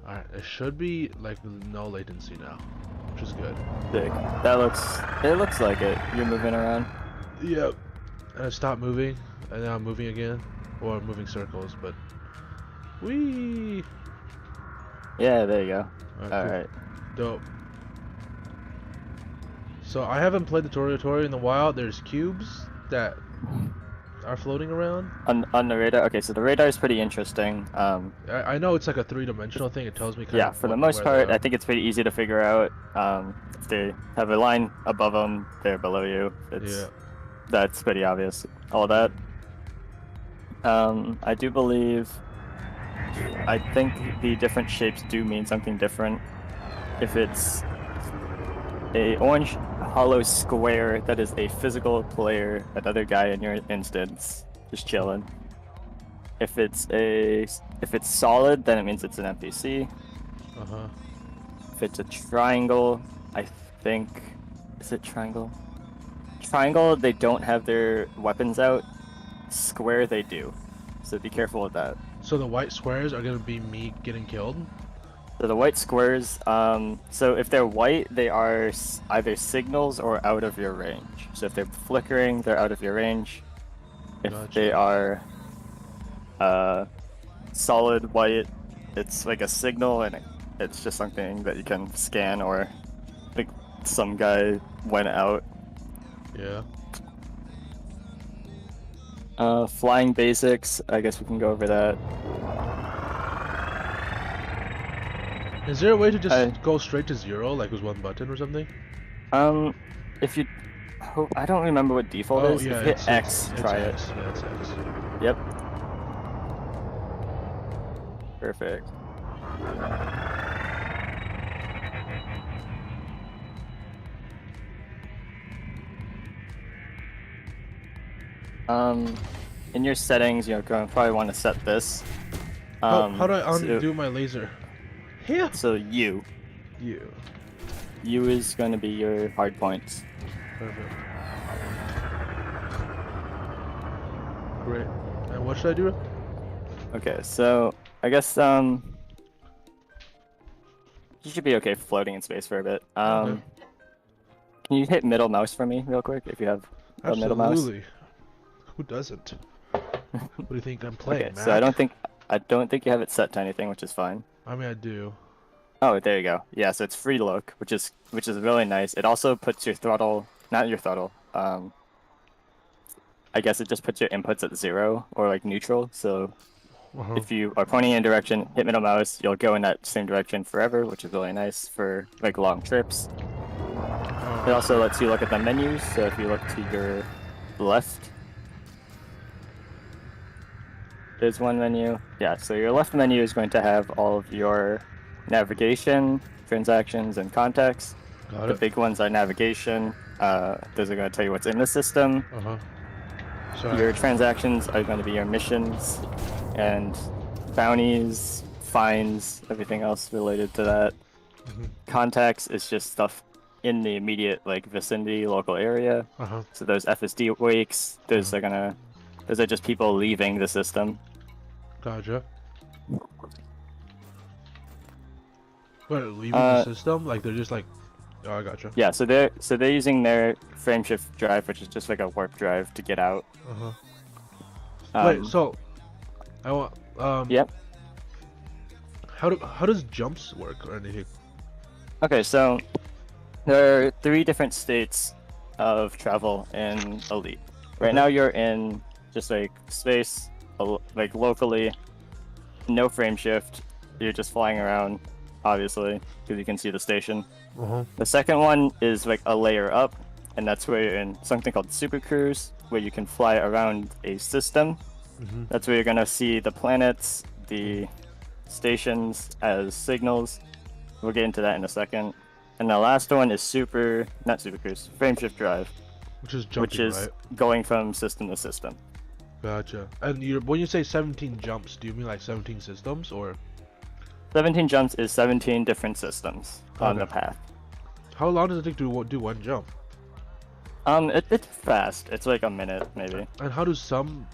Alright, it should be like no latency now, which is good. Sick. It looks like it. You're moving around. Yep. And I stopped moving, and now I'm moving again. Or I'm moving circles, but... Whee! Yeah, there you go. Alright, All cool. right. Dope. So I haven't played the Tori in a while. There's cubes that are floating around. On the radar. Okay, so the radar is pretty interesting. I know it's like a three-dimensional thing. It tells me kind Yeah, of for the most part, I think it's pretty easy to figure out. If they have a line above them, they're below you. That's pretty obvious. All that. I do believe. I think the different shapes do mean something different. If it's a orange hollow square, that is a physical player, another guy in your instance, just chilling. If it's solid, then it means it's an NPC. If it's a triangle, I think, is it triangle? Triangle, they don't have their weapons out. Square, they do. So be careful with that. So the white squares are gonna be me getting killed? So the white squares, so if they're white, they are either signals or out of your range. So if they're flickering, they're out of your range. If they are solid white, it's like a signal, and it's just something that you can scan, or like some guy went out. Yeah. Flying basics, I guess we can go over that. Is there a way to just go straight to 0, like with one button or something? If you, I don't remember what default is. Yeah, if you hit X, try it. Yeah, it's X. Yep. Perfect. In your settings, you're going to probably want to set this. How do I undo my laser? Here. So U is going to be your hard points. Perfect. Great. And what should I do? Okay, so I guess you should be okay floating in space for a bit. Okay. Can you hit middle mouse for me real quick if you have a middle mouse? Absolutely. Who doesn't? What do you think I'm playing? Okay, so I don't think you have it set to anything, which is fine. I mean, I do. Oh, there you go. Yeah, so it's free look, which is really nice. It also puts your throttle, not your throttle. I guess it just puts your inputs at 0 or like neutral. So if you are pointing in a direction, hit middle mouse, you'll go in that same direction forever, which is really nice for like long trips. It also lets you look at the menus. So if you look to your left, there's one menu. Yeah, so your left menu is going to have all of your navigation, transactions, and contacts. Got The it. big ones are navigation. Those are going to tell you what's in the system. Sorry. Your transactions are going to be your missions and bounties, fines, everything else related to that. Contacts is just stuff in the immediate like vicinity, local area. So those FSD wakes, those are just people leaving the system. Gotcha. What, leaving the system? Like they're just like, oh, I gotcha. Yeah, so they're using their frameshift drive, which is just like a warp drive, to get out. Wait, so I want Yep. how does jumps work or anything? Okay, so there are 3 different states of travel in Elite. Right now you're in just like space, like locally, no frame shift. You're just flying around, obviously, because you can see the station. The second one is like a layer up, and that's where you're in something called Super Cruise, where you can fly around a system. That's where you're gonna see the planets, the stations as signals. We'll get into that in a second. And the last one is not Super Cruise, Frameshift Drive, Which is jumping, right? going from system to system. Gotcha. And when you say 17 jumps, do you mean like 17 systems or? 17 jumps is 17 different systems on the path. How long does it take to do one jump? It's fast. It's like a minute, maybe. And how do some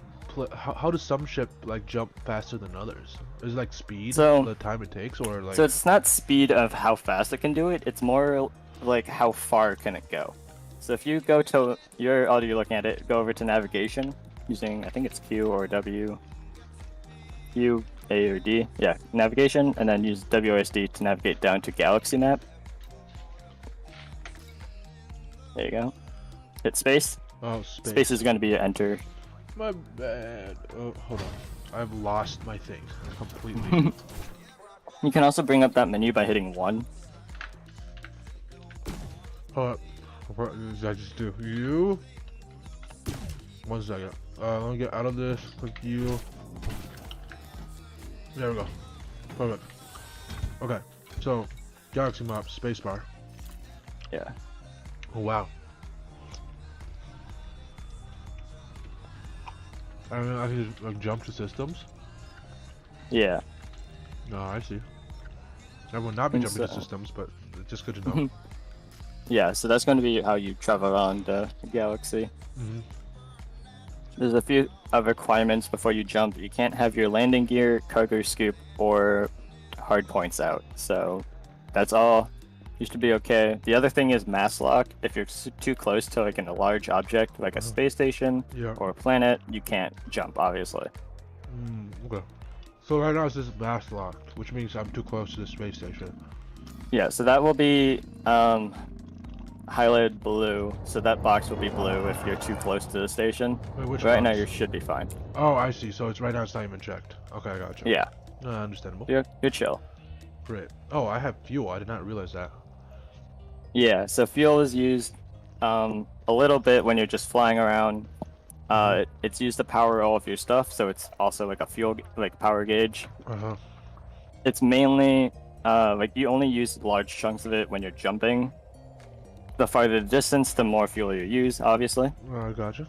how does some ship like jump faster than others? Is it like speed, So- the time it takes, or like? So it's not speed of how fast it can do it, it's more like how far can it go. So if you go to you're looking at it, go over to navigation using I think it's Q or W. Q, A or D. Yeah, navigation, and then use WASD to navigate down to galaxy map. There you go. Hit space. Oh, space. Space is going to be enter. My bad. Oh, hold on. I've lost my thing completely. You can also bring up that menu by hitting 1. Hold up. What did I just do? You? 1 second. Let me get out of this. Click you. There we go. Perfect. Okay. So, galaxy map, spacebar. Yeah. Oh wow. I mean, I can just, like jump to systems. Yeah. No, I see. I will not be And jumping to so- systems, but it's just good to know. Yeah, so that's going to be how you travel around the galaxy. Mm-hmm. There's a few requirements before you jump. You can't have your landing gear, cargo scoop, or hard points out. So that's all. You should be okay. The other thing is mass lock. If you're too close to like a large object, like a space station Yeah. or a planet, you can't jump, obviously. Okay. So right now it's just mass locked, which means I'm too close to the space station. Yeah, so that will be highlighted blue. So that box will be blue if you're too close to the station. Wait, which Right now box? you should be fine. Oh, I see. So it's right now it's not even checked. Okay, I gotcha. Yeah, Understandable. you're chill. Great. Oh, I have fuel. I did not realize that. Yeah, so fuel is used a little bit when you're just flying around. It's used to power all of your stuff, so it's also like a fuel like power gauge. Uh-huh. It's mainly like you only use large chunks of it when you're jumping. The farther the distance, the more fuel you use, obviously. I gotcha.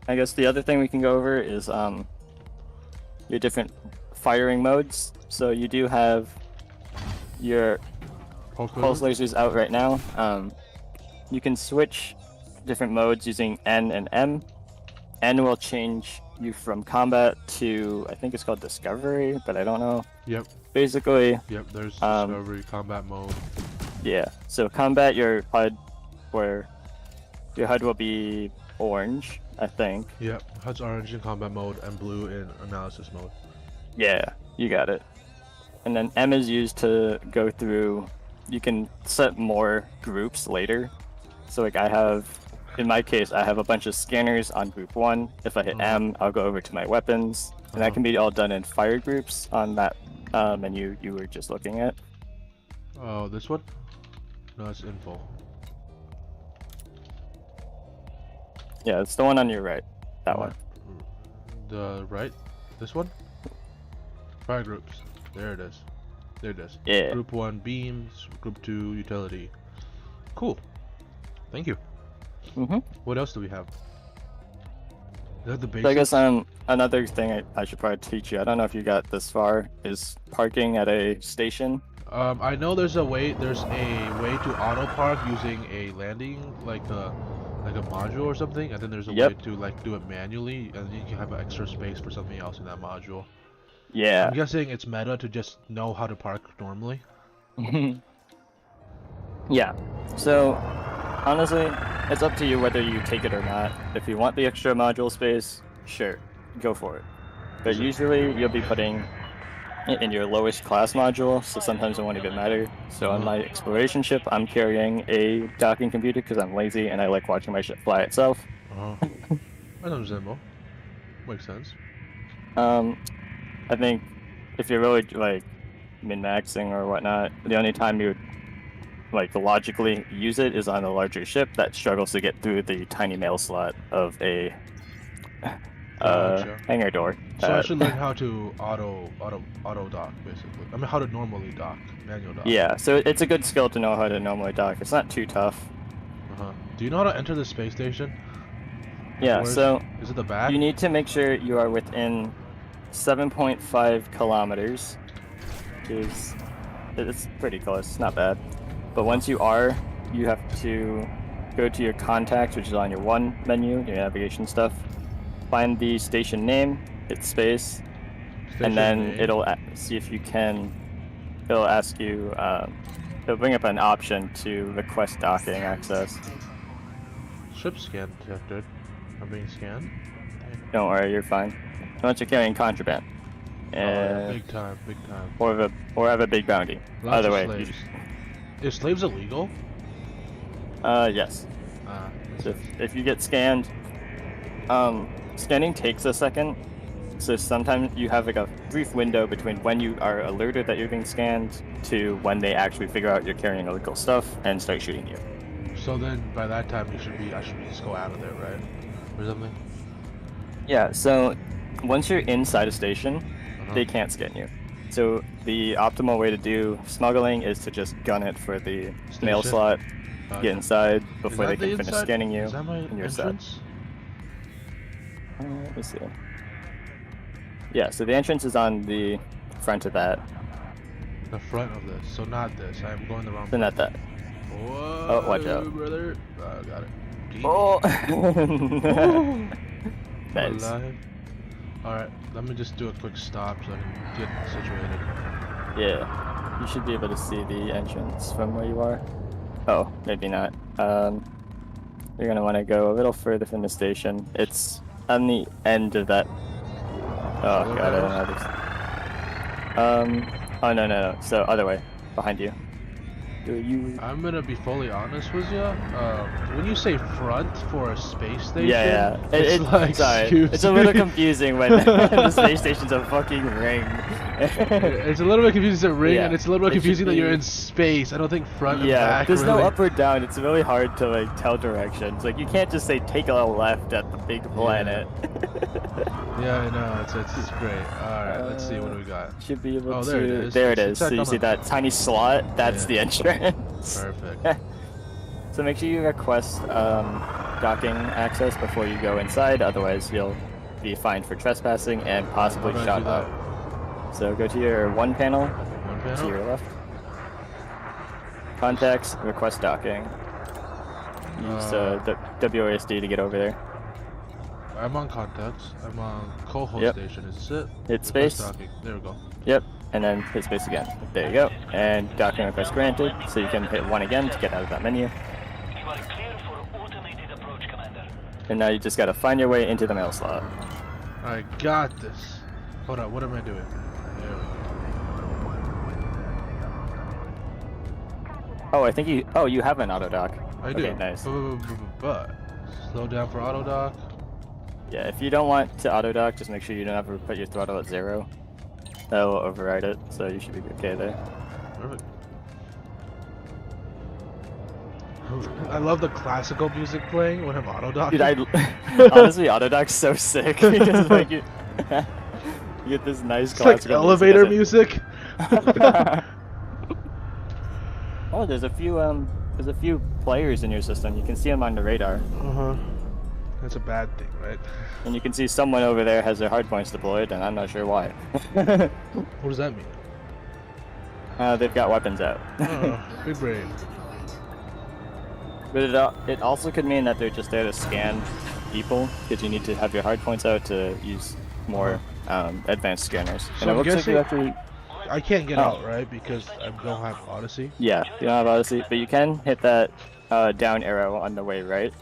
I guess the other thing we can go over is your different firing modes. So you do have your pulse lasers out right now. You can switch different modes using N and M. N will change you from combat to, I think it's called discovery, but I don't know. Yep. Basically, Yep. There's Um, discovery, combat mode. yeah. So combat, your HUD, where your HUD will be orange, I think. Yep. HUD's orange in combat mode and blue in analysis mode. Yeah, you got it. And then M is used to go through. You can set more groups later. So like I have, in my case, I have a bunch of scanners on group 1. If I hit M, I'll go over to my weapons, and that can be all done in fire groups on that menu you were just looking at. Oh, this one? No, it's info. Yeah, it's the one on your right. That one. The right? This one? Fire groups. There it is. There it is. Yeah. Group 1 beams, group 2 utility. Cool. Thank you. Mhm. What else do we have? Is that the basics? So I guess another thing I should probably teach you. I don't know if you got this far. Is parking at a station. I know there's a way to auto park using a landing like a module or something, and then there's a Yep. way to like do it manually, and then you can have extra space for something else in that module. Yeah. I'm guessing it's meta to just know how to park normally. Yeah. So honestly, it's up to you whether you take it or not. If you want the extra module space, sure, go for it. But usually you'll be putting it in your lowest class module, so sometimes it won't even matter. So on my exploration ship, I'm carrying a docking computer because I'm lazy and I like watching my ship fly itself. That's understandable. Makes sense. I think if you're really like min-maxing or whatnot, the only time you would like logically use it is on a larger ship that struggles to get through the tiny mail slot of a Gotcha. hangar door. So I should learn how to auto dock, basically. I mean, how to normally dock, manual dock. Yeah, so it's a good skill to know how to normally dock. It's not too tough. Do you know how to enter the space station? Yeah, so Is it the back? you need to make sure you are within 7.5 kilometers, which is it's pretty close. It's not bad. But once you are, you have to go to your contacts, which is on your one menu, your navigation stuff. Find the station name, hit space, and then it'll see if you can. It'll ask you. It'll bring up an option to request docking access. Ship scan detected. I'm being scanned. Don't worry, you're fine. Unless you're carrying contraband. Oh, yeah, big time, big time. Or have a big bounty. Lots Either of way. slaves. Is slaves illegal? Yes. So if you get scanned, scanning takes a second. So sometimes you have like a brief window between when you are alerted that you're being scanned to when they actually figure out you're carrying illegal stuff and start shooting you. So then, by that time, I should just go out of there, right? Or something? Yeah, so once you're inside a station, they can't scan you. So the optimal way to do smuggling is to just gun it for the mail slot, get inside before they can finish scanning you, Is that my and you're set. entrance? Let me see. Yeah, so the entrance is on the front of that. The front of this, so not this. I'm going the wrong So not that. Whoa, Oh, watch out. brother. Got it. Deep. Oh! Ooh. Nice. Alright, let me just do a quick stop so I can get situated. Yeah, you should be able to see the entrance from where you are. Oh, maybe not. You're gonna want to go a little further from the station. It's on the end of that. Oh god, I don't know this. Oh no. So other way, behind you. I'm gonna be fully honest with you. When you say front for a space station, yeah. it's like, sorry, it's a little confusing when the space station's a fucking ring. It's a little bit confusing to ring, Yeah, and it's a little bit it should confusing that you're be- in space. I don't think front and Yeah, back. there's really. no up or down. It's really hard to like tell directions. Like you can't just say take a left at the big planet. Yeah, I know. It's great. All right, let's see what do we got. Should be able Oh, to. there it is. There it It's is. So you see that tiny slot? That's Yeah. the entrance. Perfect. So make sure you request docking access before you go inside. Otherwise, you'll be fined for trespassing and possibly How do I shot do that? up. So go to your one panel. One To panel. your left. Contacts, request docking. Use WASD to get over there. I'm on contacts. I'm on co-host Yep. station. Is this it? Hit Request space. docking. There we go. Yep, and then hit space again. There you go. And docking request granted, so you can hit 1 again to get out of that menu. You are clear for automated approach, Commander. And now you just gotta find your way into the mail slot. I got this. Hold on. What am I doing? There we Oh, I think you. Oh, you have an auto dock. go. I do. Okay, nice. But slow down for auto dock. Yeah, if you don't want to auto dock, just make sure you don't ever put your throttle at 0. That will override it, so you should be okay there. Perfect. I love the classical music playing when I'm auto docking. Dude, honestly, auto dock's so sick because like you get this nice It's like classical elevator music. music. Oh, there's a few players in your system. You can see them on the radar, Uh-huh. That's a bad thing, right? and you can see someone over there has their hardpoints deployed, and I'm not sure why. What does that mean? They've got weapons out. Oh, big brain. But it also could mean that they're just there to scan people, because you need to have your hardpoints out to use more advanced scanners. So And it I'm looks like you guessing- have to. I can't get Oh. out, right? Because I don't have Odyssey. Yeah, you don't have Odyssey, but you can hit that down arrow on the way right.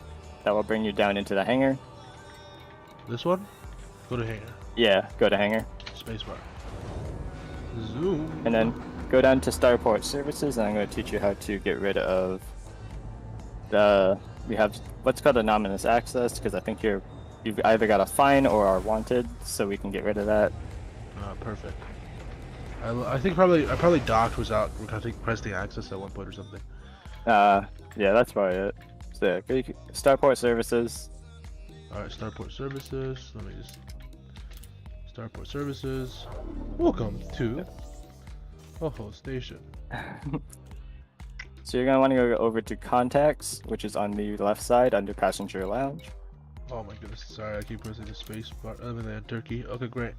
That will bring you down into the hangar. This one? Go to hangar. Yeah, go to hangar. Spacebar. Zoom. And then go down to Starport Services, and I'm going to teach you how to get rid of we have what's called anonymous access, because I think you've either got a fine or are wanted, so we can get rid of that. Perfect. I think I probably docked without pressing access at one point or something. Yeah, that's probably it. So yeah, Starport Services. Alright, Starport Services. Let me just... Starport Services. Welcome to Ho Station. So you're going to want to go over to Contacts, which is on the left side under Passenger Lounge. Oh my goodness, sorry, I keep pressing the space bar. Other than Turkey. Okay, great.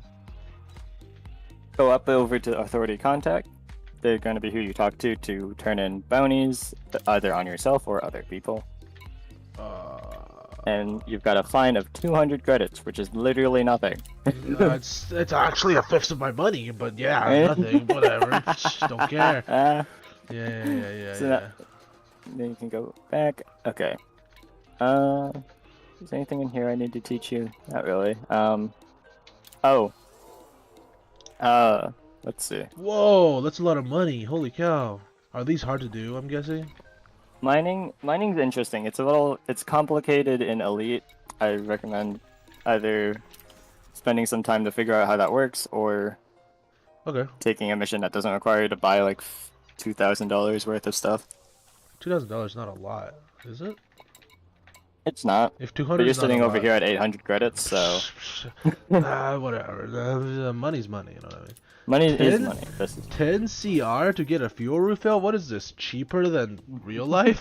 Go up over to Authority Contact, they're going to be who you talk to turn in bounties, either on yourself or other people. And you've got a fine of 200 credits, which is literally nothing. It's actually a fifth of my money, but yeah, nothing, whatever. Don't care. Yeah. Then you can go back. Okay. Is anything in here I need to teach you? Not really. Let's see. Whoa, that's a lot of money. Holy cow. Are these hard to do, I'm guessing? Mining's interesting. It's complicated in Elite. I recommend either spending some time to figure out how that works, or Okay. taking a mission that doesn't require you to buy like $2,000 worth of stuff. $2,000 is not a lot, is it? It's not. If 200 But you're is not sitting a over lot. here at 800 credits, so Whatever. The money's money, you know what I mean? money is 10? money. This is 10 CR to get a fuel refill? What is this? Cheaper than real life?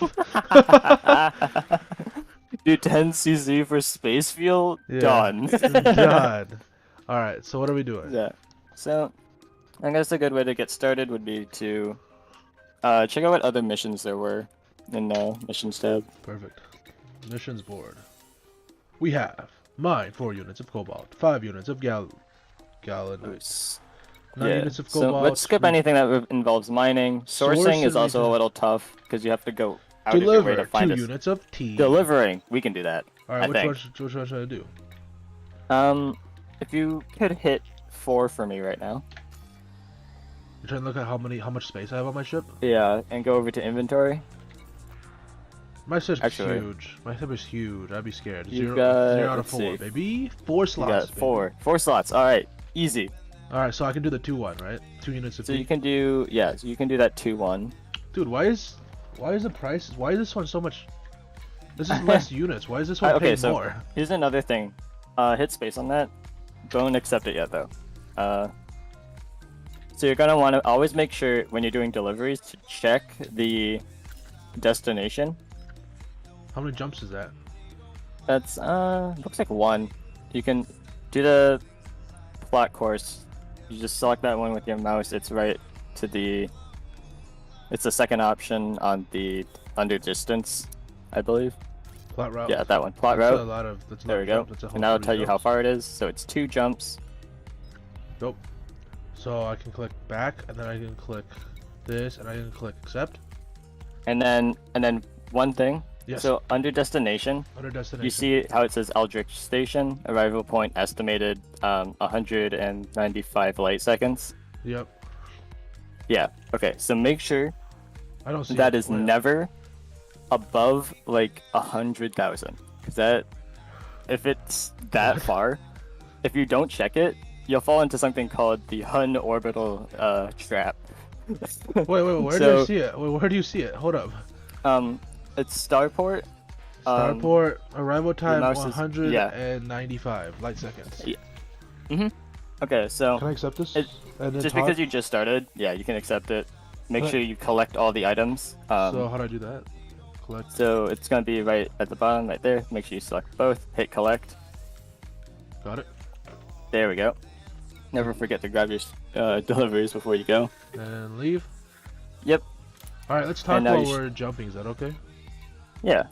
do 10 CC for space fuel. Yeah. Done. God. Alright, so what are we doing? Yeah. So, I guess a good way to get started would be to check out what other missions there were in the missions tab. Perfect. Missions board. We have mine 4 units of cobalt, 5 units of gallon, 9 units of So cobalt. let's skip anything that involves mining. Sourcing is also a little tough because you have to go out of your way Deliver to find 2 us. units of tea. Delivering, we can do that. Alright, I which one should I do? If you could hit 4 for me right now. You're trying to look at how much space I have on my ship? Yeah, and go over to inventory. My ship's Actually- huge. My ship is huge. I'd be scared. You've 0 got- 0 out of let's 4, see. baby. 4 You slots. got baby. 4 slots. All right, easy. Alright, so I can do the 2-1, right? 2 units of So tea. you can do so you can do that 2-1. Dude, why is the price? Why is this one so much? This is less units. Why is this one Okay, paying so more? here's another thing. Hit space on that. Don't accept it yet though. So you're gonna want to always make sure when you're doing deliveries to check the destination. How many jumps is that? That's looks like 1. You can do the plot course. You just select that one with your mouse. It's right to the. It's the second option on the under distance, I believe. Plot route. Yeah, that one. Plot That's route. a lot of. That's a There lot we of go. jump. That's a whole And that'll 3 tell you how jumps. far it is. So it's 2 jumps. Nope. So I can click back, and then I can click this, and I can click accept. And then one thing. Yes. So under destination, Under destination. you see how it says Eldritch Station, arrival point estimated 195 light seconds. Yep. Yeah. Okay. So make sure I don't see that it. is Wait. never above like 100,000. Because that, if it's that far, if you don't check it, you'll fall into something called the Hun orbital trap. Wait. Where do So- I see it? Wait, where do you see it? Hold up. It's Starport. Starport arrival time mouse is- 195 light seconds. Yeah. Okay, so Can I accept this? It- And then just talk? because you just started, yeah, you can accept it. Make But- sure you collect all the items. So how do I do that? Collect. So it's gonna be right at the bottom, right there. Make sure you select both. Hit collect. Got it. There we go. Never forget to grab your deliveries before you go. And leave. Yep. All right, let's talk And now while you we're jumping. Is that okay? Yeah.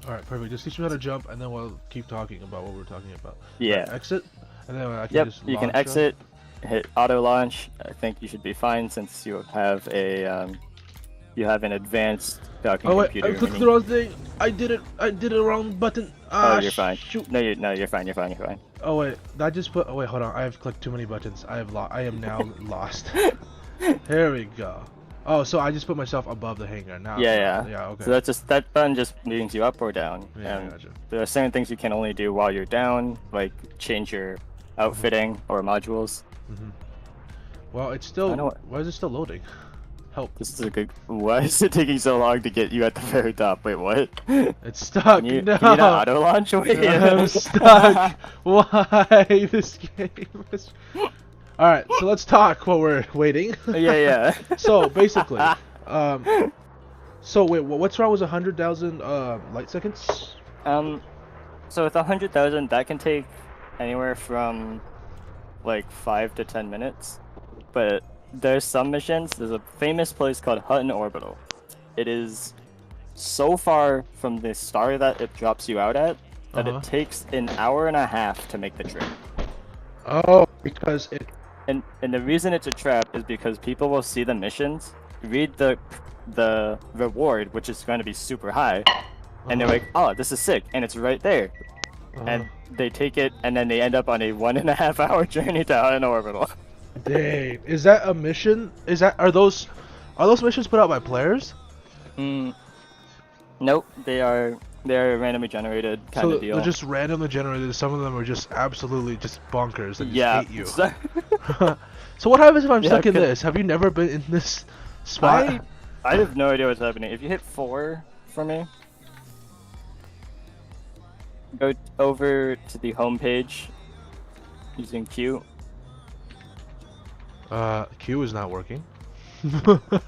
All right, perfect. Just teach me how to jump, and then we'll keep talking about what we're talking about. Yeah. Right, exit, and then I can Yep. just You can launch exit. Hit auto launch. I think you should be fine since you have a you have an advanced docking Oh wait, computer. I clicked meaning- the wrong thing. I did it. I did the wrong button. Oh, you're fine. Shoot. No, you're fine. You're fine. You're fine. Oh wait, I just put. Oh wait, hold on. I have clicked too many buttons. I am now lost. Here we go. Oh, so I just put myself above the hangar now. Yeah. Yeah. Okay. So that button just moves you up or down. Yeah, I and gotcha. there are certain things you can only do while you're down, like change your outfitting or modules. Well, it's still. I know what- Why is it still loading? Help! This is a good. Why is it taking so long to get you at the very top? Wait, what? It's stuck. Can you no. not auto launch? Wait. I'm stuck. Why this game? All right, so let's talk while we're waiting. yeah. So basically, so wait, what's wrong with 100,000 light seconds? So with 100,000, that can take anywhere from like 5 to 10 minutes. But there's some missions. There's a famous place called Hutton Orbital. It is so far from the star that it drops you out at that Uh-huh. it takes an hour and a half to make the trip. Oh, because it. And the reason it's a trap is because people will see the missions, read the reward, which is going to be super high, and they're Uh-huh. like, "Oh, this is sick," and it's right there. And they take it, and then they end up on a 1.5 hour journey to Hutton Orbital. Dang, is that a mission? Are those missions put out by players? Nope, they're randomly generated kind So of deal. they're just randomly generated. Some of them are just absolutely just bonkers and yeah. just hate you. So- So what happens if I'm Yeah, stuck in 'cause- this? Have you never been in this spot? I have no idea what's happening. If you hit 4 for me, go over to the home page using Q. Q is not working.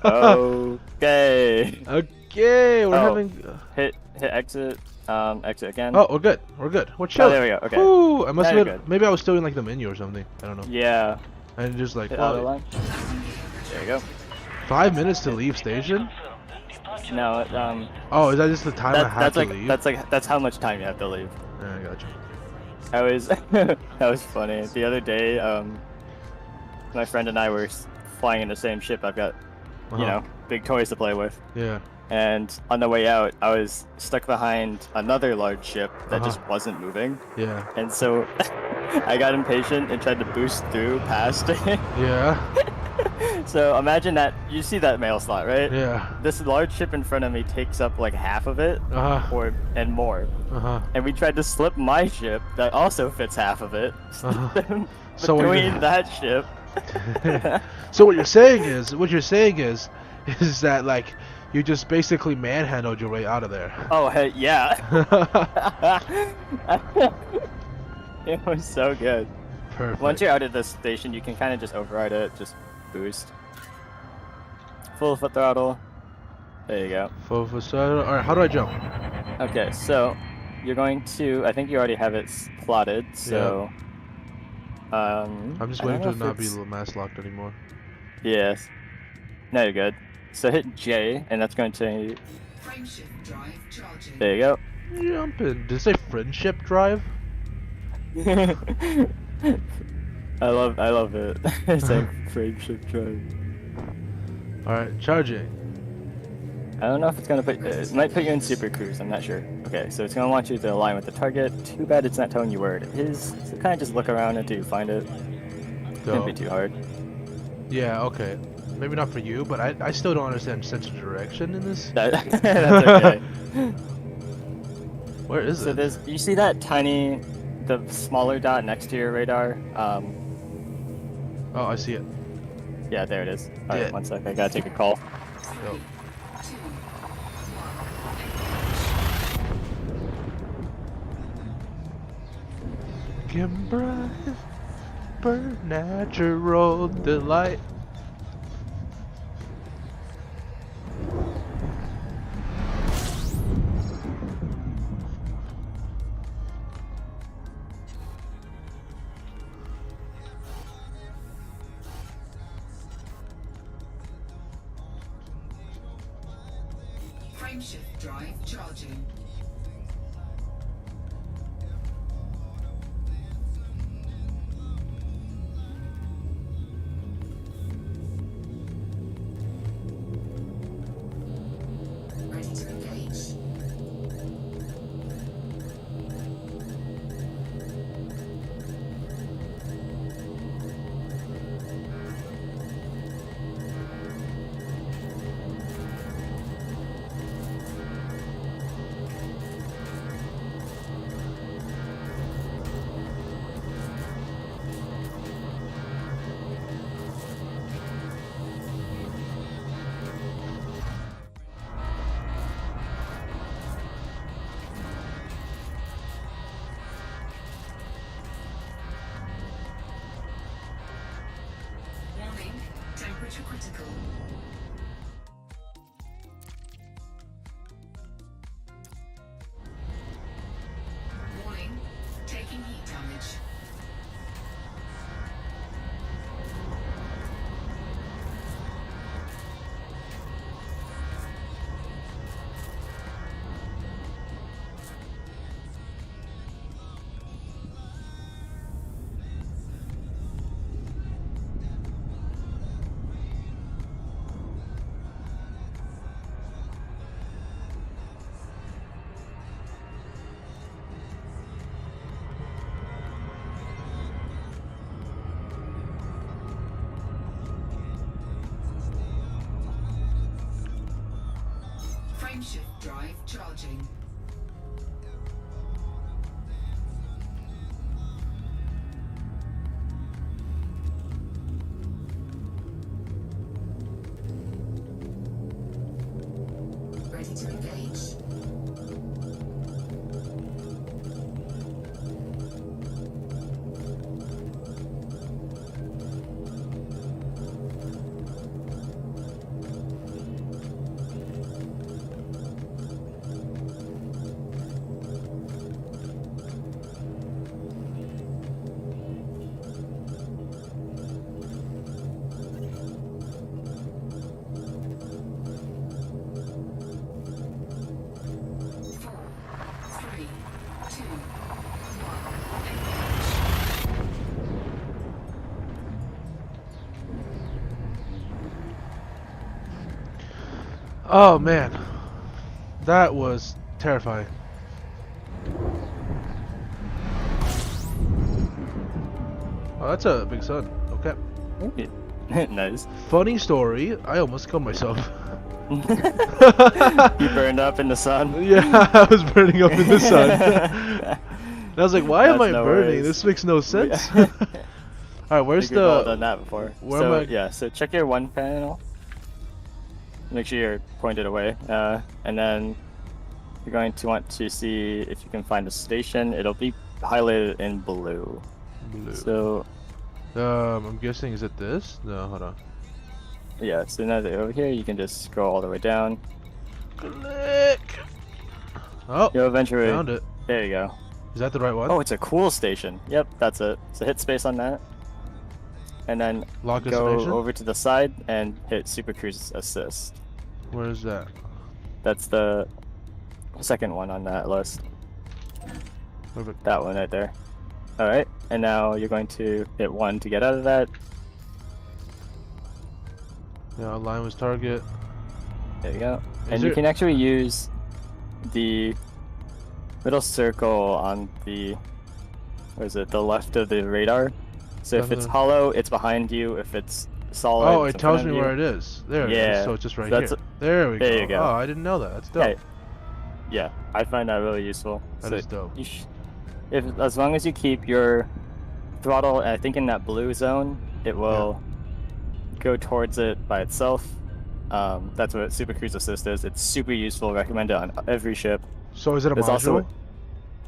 Okay. Okay, we're Oh. having. Hit exit. Exit again. Oh, we're good. We're good. We're Oh, chilling. there we go. Okay. Woo, I must Now have you're been, good. maybe I was still in like the menu or something. I don't know. Yeah. And just like, Hit auto well, line. There you go. 5 minutes to leave station? Departure. No, Oh, is that just the time I had that's to like leave? that's how much time you have to leave. Yeah, I gotcha. I was that was funny. The other day, my friend and I were flying in the same ship. I've got, you Uh-huh. know, big toys to play with. Yeah. And on the way out, I was stuck behind another large ship that Uh-huh. just wasn't moving. Yeah. And so I got impatient and tried to boost through past it. Yeah. So imagine that you see that mail slot, right? Yeah. This large ship in front of me takes up like half of it, Uh-huh. and more. Uh-huh. And we tried to slip my ship that also fits half of it Uh-huh. So what between you- that ship. So what you're saying is that like you just basically manhandled your way out of there. Oh hey, yeah. It was so good. Perfect. Once you're out of the station, you can kind of just override it, just boost. Full foot throttle. There you go. Alright, how do I jump? Okay, so you're going to. I think you already have it plotted. So. I'm just I don't waiting know to if not be it's- mass locked anymore. Yes. No, you're good. So hit J, and that's going to. Frameshift drive charging. There you go. Jumping. Did it say friendship drive? I love it. It's like frameshift drive. Alright, charging. I don't know if it's gonna put. It might put you in super cruise. I'm not sure. Okay, so it's gonna want you to align with the target. Too bad it's not telling you where it is. So kind of just look around until you find it. Shouldn't be So, too hard. yeah, okay. Maybe not for you, but I still don't understand sense of direction in this. That's okay. Where is So it? there's. You see that tiny, the smaller dot next to your radar? Oh, I see it. Yeah, there it is. All right, Yeah. 1 sec. I gotta take a call. Yo. Kimber, burn natural delight. Frameshift drive charging. Ready to engage. Warning, temperature critical. Warning, taking heat damage. Timeshift drive charging. Ready to engage. Four, three, two, one, engage. Oh man, that was terrifying. Oh, that's a big sun. Okay. Nice. Funny story. I almost killed myself. You burned up in the sun. Yeah, I was burning up in the sun. And I was like, why am That's I no burning? worries. This makes no sense. Alright, where's We've all the... done that before. where so am I- yeah, so check your one panel. Make sure you're pointed away, and then you're going to want to see if you can find a station. It'll be highlighted in blue. Blue. So I'm guessing, is it this? No, hold on. yeah, so now that you're over here, you can just scroll all the way down. Click! Oh, You'll eventually. found it. There you go. Is that the right one? Oh, it's a cool station. Yep, that's it. So hit space on that, and then Lock go destination? over to the side and hit Super Cruise Assist. Where is that? That's the second one on that list. Perfect. That one right there. Alright, and now you're going to hit 1 to get out of that. Yeah, align with target. There you go. Is And you there- can actually use the little circle on the, what is it, the left of the radar. So if it's Definitely. hollow, it's behind you. If it's solid, Oh, it's it in front tells of me you. where it is. There it is. Yeah, So it's just right so that's here. There we there go. you go. Oh, I didn't know that. That's dope. Hey, yeah, I find that really useful. That So is dope. you as long as you keep your throttle, I think in that blue zone, it will go towards it by itself. That's what Super Cruise Assist is. It's super useful. Recommend it on every ship. So is it a It's module? also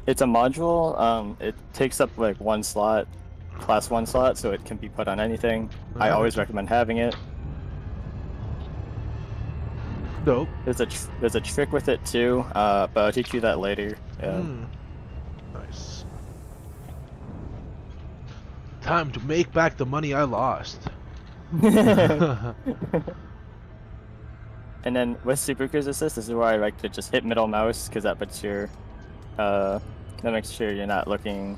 it's a module. It takes up like one slot, class 1 slot, so it can be put on anything. I always recommend having it. Dope. There's a trick with it too, but I'll teach you that later. Yeah. Hmm. Nice. Time to make back the money I lost. And then with Super Cruise Assist, this is where I like to just hit middle mouse because that puts your, that makes sure you're not looking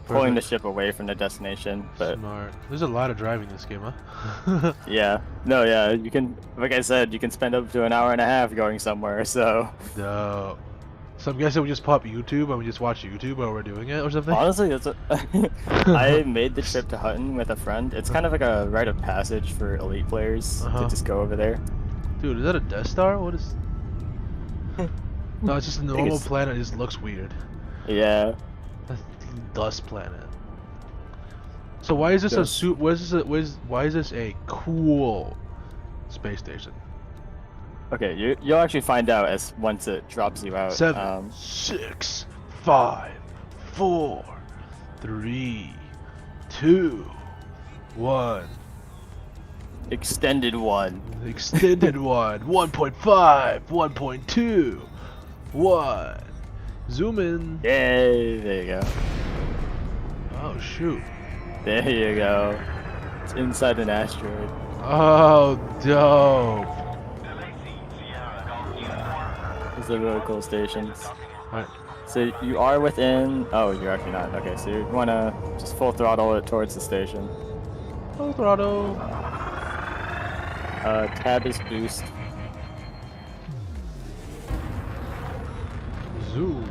pulling the ship away from the destination. But Smart. There's a lot of driving in this game, huh? yeah, no, yeah, you can, like I said, you can spend up to an hour and a half going somewhere. So Dope. So I'm guessing we just pop YouTube and we just watch YouTube while we're doing it or something? honestly, that's I made the trip to Hutton with a friend. It's kind of like a rite of passage for elite players Uh-huh. to just go over there. Dude, is that a Death Star? What is... No, it's just a normal it's- planet. It just looks weird. Yeah. That's dust planet. So why is this a Dust. suit? Why is this a cool space station? Okay, you'll actually find out as once it drops you out. 7, 6, 5, 4, 3, 2, 1. Extended one. Extended one. 1.5, 1.2, 1. Zoom in. Yay! There you go. Oh shoot. There you go. It's inside an asteroid. Oh, dope. These are really cool stations. Alright. So you are within. Oh, you're actually not. Okay, so you wanna just full throttle it towards the station. Oh, throttle. Tab is boost. Zoom.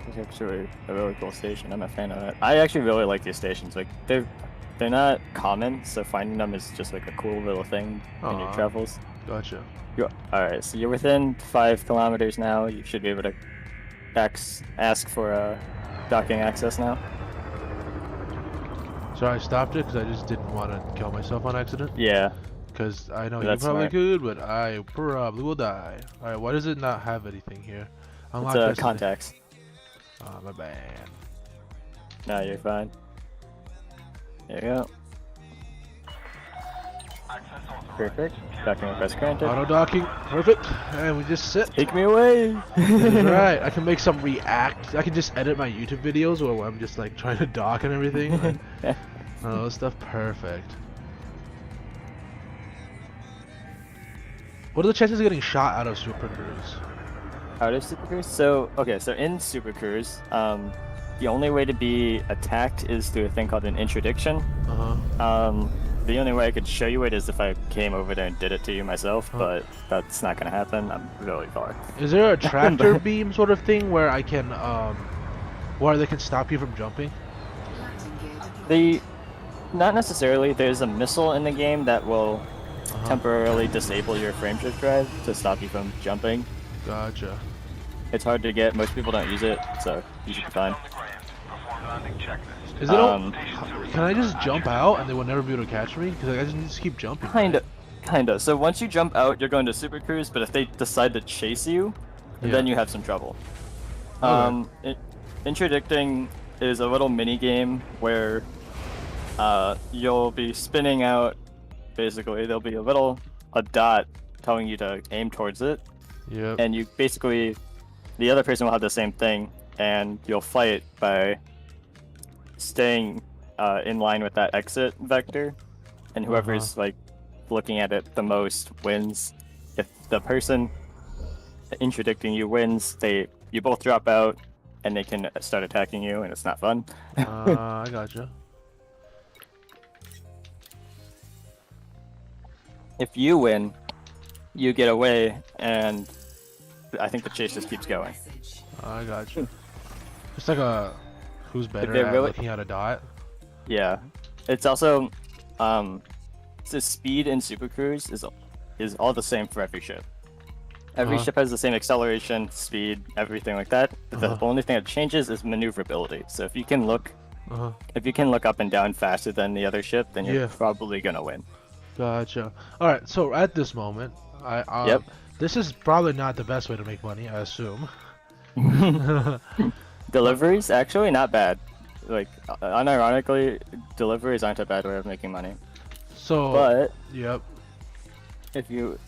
It's actually a really cool station. I'm a fan of it. I actually really like these stations. Like they're they're not common, so finding them is just like a cool little thing in your Aw. travels. Gotcha. Alright, so you're within 5 kilometers now. You should be able to ask for docking access now. So I stopped it because I just didn't want to kill myself on accident. Yeah. Because I know you That's probably smart. could, but I probably will die. Alright, why does it not have anything here? Unlock It's this- contacts. Oh, my bad. No, you're fine. There you go. Perfect. Docking request granted. Auto docking, perfect. And we just sit. Take me away! Right, I can make some react. I can just edit my YouTube videos where I'm just like trying to dock and everything. Oh, this stuff perfect. What are the chances of getting shot out of Super Cruise? Out of Super Cruise? So, okay, so in Super Cruise, the only way to be attacked is through a thing called an interdiction. Uh-huh. The only way I could show you it is if I came over there and did it to you myself, but that's not gonna happen. I'm really far. Is there a tractor beam sort of thing where I can, where they can stop you from jumping? Landing gear deployed. Not necessarily. There's a missile in the game that will temporarily disable your frameshift drive to stop you from jumping. Gotcha. It's hard to get. Most people don't use it, so you should be fine. Perform landing checklist. Is it all, Um, can I just jump out and they will never be able to catch me? Because I just need to keep jumping. Kinda. So once you jump out, you're going to Super Cruise, but if they decide to chase you, then you have some trouble. Interdicting is a little mini game where you'll be spinning out. Basically, there'll be a dot telling you to aim towards it, Yep. and you basically, the other person will have the same thing, and you'll fight by staying in line with that exit vector, and whoever's like looking at it the most wins. If the person interdicting you wins, you both drop out, and they can start attacking you, and it's not fun. I gotcha. If you win, you get away, and I think the chase just keeps going. Message. I gotcha. It's like a who's better they're at really- looking at a dot. Yeah, it's also the speed in Super Cruise is all the same for every ship. Every Uh-huh. ship has the same acceleration, speed, everything like that. The only thing that changes is maneuverability. So if you can look up and down faster than the other ship, then you're Yeah. probably gonna win. Gotcha. All right. So at this moment, Yep. this is probably not the best way to make money. I assume. Deliveries actually not bad. Like unironically, deliveries aren't a bad way of making money. So. But Yep. if you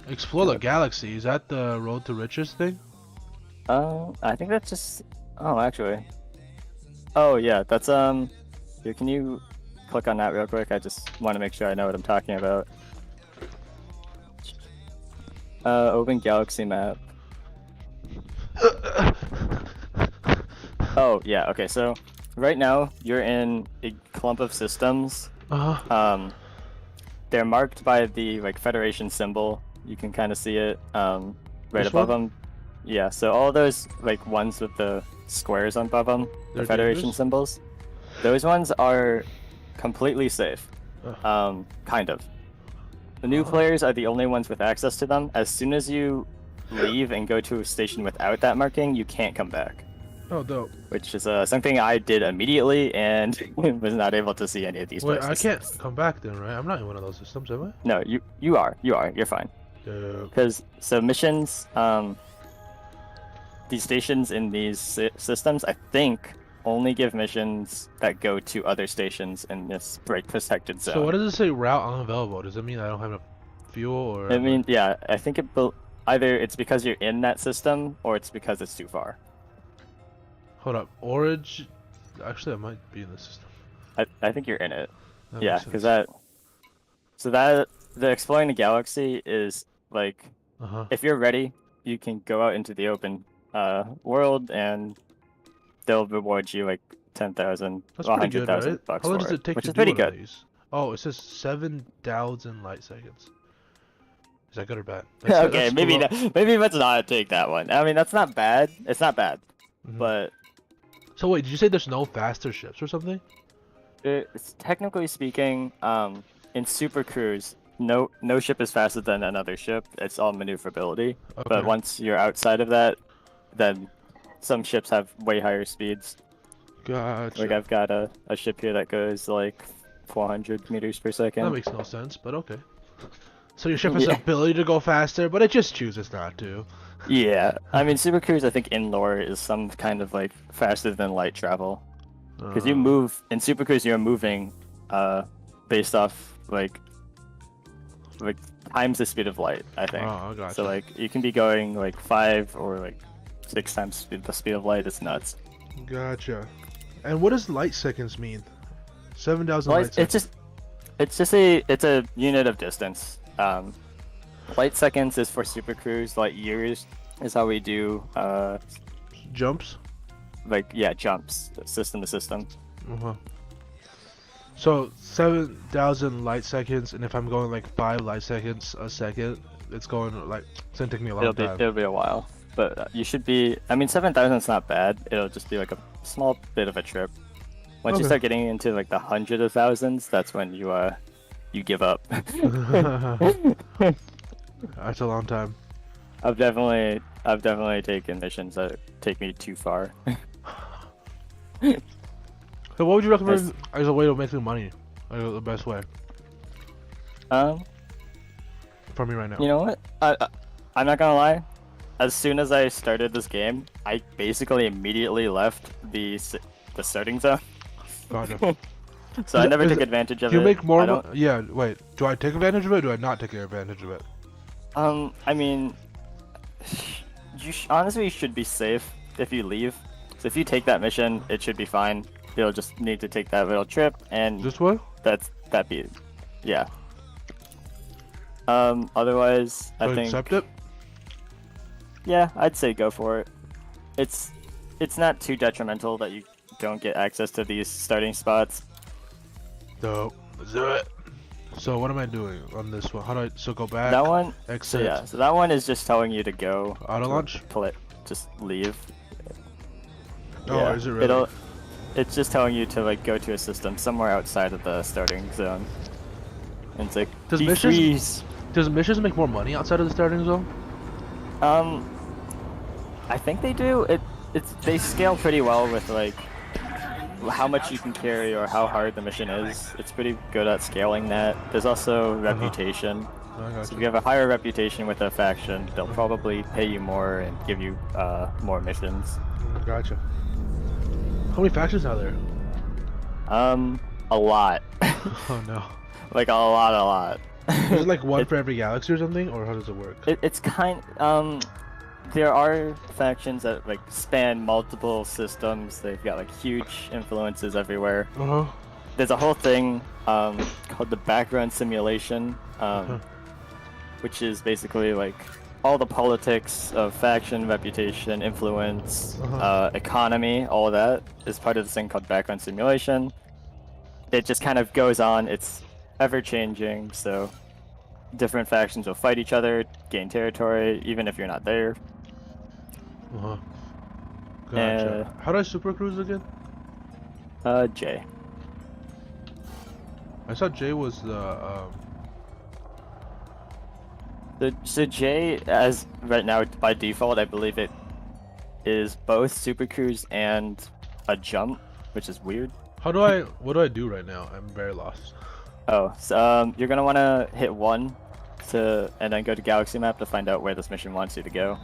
Explore the galaxy. Is that the Road to Riches thing? I think that's just. Oh, actually. Oh yeah, that's here, can you click on that real quick? I just want to make sure I know what I'm talking about. Open galaxy map. Oh yeah, okay. So right now you're in a clump of systems. They're marked by the like Federation symbol. You can kind of see it right This above one? them. Yeah, so all those like ones with the squares on above them, the They're Federation dangerous? symbols, those ones are completely safe. Kind of. The new players are the only ones with access to them. As soon as you leave and go to a station without that marking, you can't come back. Oh, dope. Which is something I did immediately and was not able to see any of these Wait, places. I can't come back then, right? I'm not in one of those systems, am I? No, you are. You're fine. Dope. Because so missions, these stations in these systems, I think, only give missions that go to other stations in this break protected zone. So what does it say? Route unavailable. Does it mean I don't have enough fuel, or? I mean, yeah, I think either it's because you're in that system or it's because it's too far. Hold up. Origin. Actually, I might be in the system. I think you're in it. That Yeah, makes because sense. the exploring the galaxy is like, Uh-huh. if you're ready, you can go out into the open world and they'll reward you like 10,000, That's pretty good, 100,000 right? bucks How long for does it take which to is do pretty one of good. these? Oh, it says 7,000 light seconds. Is that good or bad? That's- Okay, that's maybe let's not take that one. I mean, that's not bad. It's not bad, Mhm. but So wait, did you say there's no faster ships or something? It's, technically speaking, in Super Cruise, no ship is faster than another ship. It's all maneuverability. Okay. But once you're outside of that, then some ships have way higher speeds. Gotcha. Like I've got a ship here that goes like 400 meters per second. That makes no sense, but okay. So your ship has the ability to go faster, but it just chooses not to. Yeah, I mean Super Cruise I think in lore is some kind of like faster than light travel. Because you move in Super Cruise, you're moving based off like times the speed of light, I think. Oh, I gotcha. So like you can be going like 5 or like 6 times the speed of light. It's nuts. Gotcha. And what does light seconds mean? 7,000 Well, light seconds. it's a unit of distance. Light seconds is for Super Cruise. Light years is how we do Jumps? like yeah jumps system to system. Uh-huh. So 7,000 light seconds, and if I'm going like 5 light seconds a second, it's going like it's gonna take me a long time. It'll be a while, but you should be. I mean, 7,000 is not bad. It'll just be like a small bit of a trip. Once you Okay. start getting into like the hundred of thousands, that's when you give up. That's a long time. I've definitely taken missions that take me too far. So what would you recommend as a way to make the money? Like, the best way for me right now? You know what? I'm not gonna lie. As soon as I started this game, I basically immediately left the starting zone. Gotcha. So I never Is took it- advantage of Do you it. make more? I don't- Yeah. Wait. Do I take advantage of it? Or do I not take advantage of it? I mean, honestly, you should be safe if you leave. So if you take that mission, it should be fine. You'll just need to take that little trip, and This one? that be it. Yeah. Otherwise, I Do think accept it? yeah, I'd say go for it. It's not too detrimental that you don't get access to these starting spots. No. Let's do it. So what am I doing on this one? How do I? So go back. That one, so Exit. yeah, so that one is just telling you to go. Auto launch? Just leave. Oh, Yeah, is it really? It's just telling you to like go to a system somewhere outside of the starting zone. And it's like Does defreeze. Does missions make more money outside of the starting zone? I think they do. They scale pretty well with like how much you can carry or how hard the mission is. It's pretty good at scaling that. There's also reputation. I got So if you. you have a higher reputation with a faction, they'll probably pay you more and give you more missions. Gotcha. How many factions are there? A lot. Oh no. Like a lot. Is it like one for every galaxy or something, or how does it work? It's there are factions that like span multiple systems. They've got like huge influences everywhere. Uh huh. There's a whole thing called the background simulation, which is basically like all the politics of faction, reputation, influence, economy, all of that is part of this thing called background simulation. It just kind of goes on. It's ever changing, so different factions will fight each other, gain territory, even if you're not there. Uh huh. Gotcha. How do I super cruise again? J. I thought J was the So J, as right now by default, I believe it is both Super Cruise and a jump, which is weird. What do I do right now? I'm very lost. Oh, so you're gonna want to hit 1 and then go to Galaxy Map to find out where this mission wants you to go.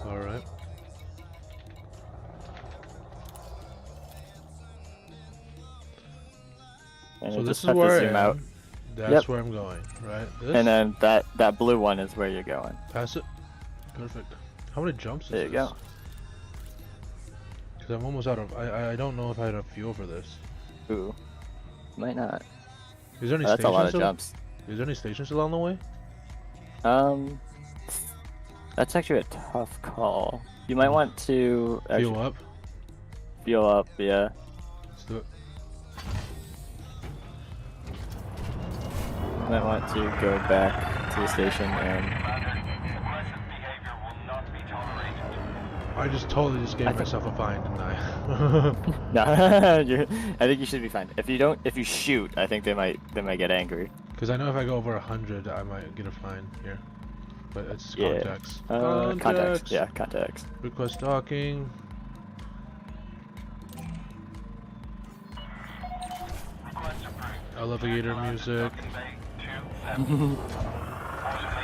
All right. And So you this just is have to where zoom I out. am. That's Yep. where I'm going, right? This? And then that blue one is where you're going. Pass it. Perfect. How many jumps is There you this? go. Because I'm almost out of. I don't know if I have enough fuel for this. Ooh, might not. Is there any That's a stations? lot of still- jumps. Is there any stations along the way? That's actually a tough call. You might want to Fuel up. fuel up, yeah. Let's do it. You might want to go back to the station and Aggressive behavior will not be tolerated. I just totally just gave I think- myself a fine, didn't I? No, I think you should be fine. If you shoot, I think they might get angry. Because I know if I go over 100, I might get a fine here. But it's Yeah. contacts. Contacts. Yeah, contacts. Request docking. Request approved. Elevator music. Bay 2-7.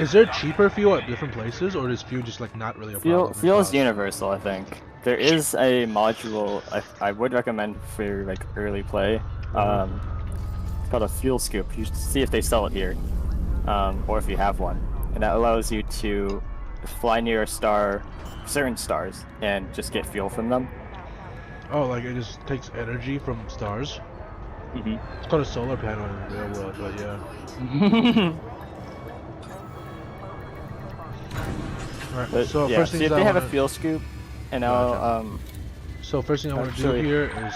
Is there cheaper fuel at different places, or is fuel just like not really a problem? Fuel is cost? universal, I think. There is a module I would recommend for like early play. It's called a fuel scoop. You should see if they sell it here, or if you have one, and that allows you to fly near a star, certain stars, and just get fuel from them. Oh, like it just takes energy from stars. Mm-hmm. It's called a solar panel in the real world, but yeah. Alright, But so yeah, first see things if they I have a wanna, fuel scoop, and Gotcha. I'll So first thing I want to do actually- here is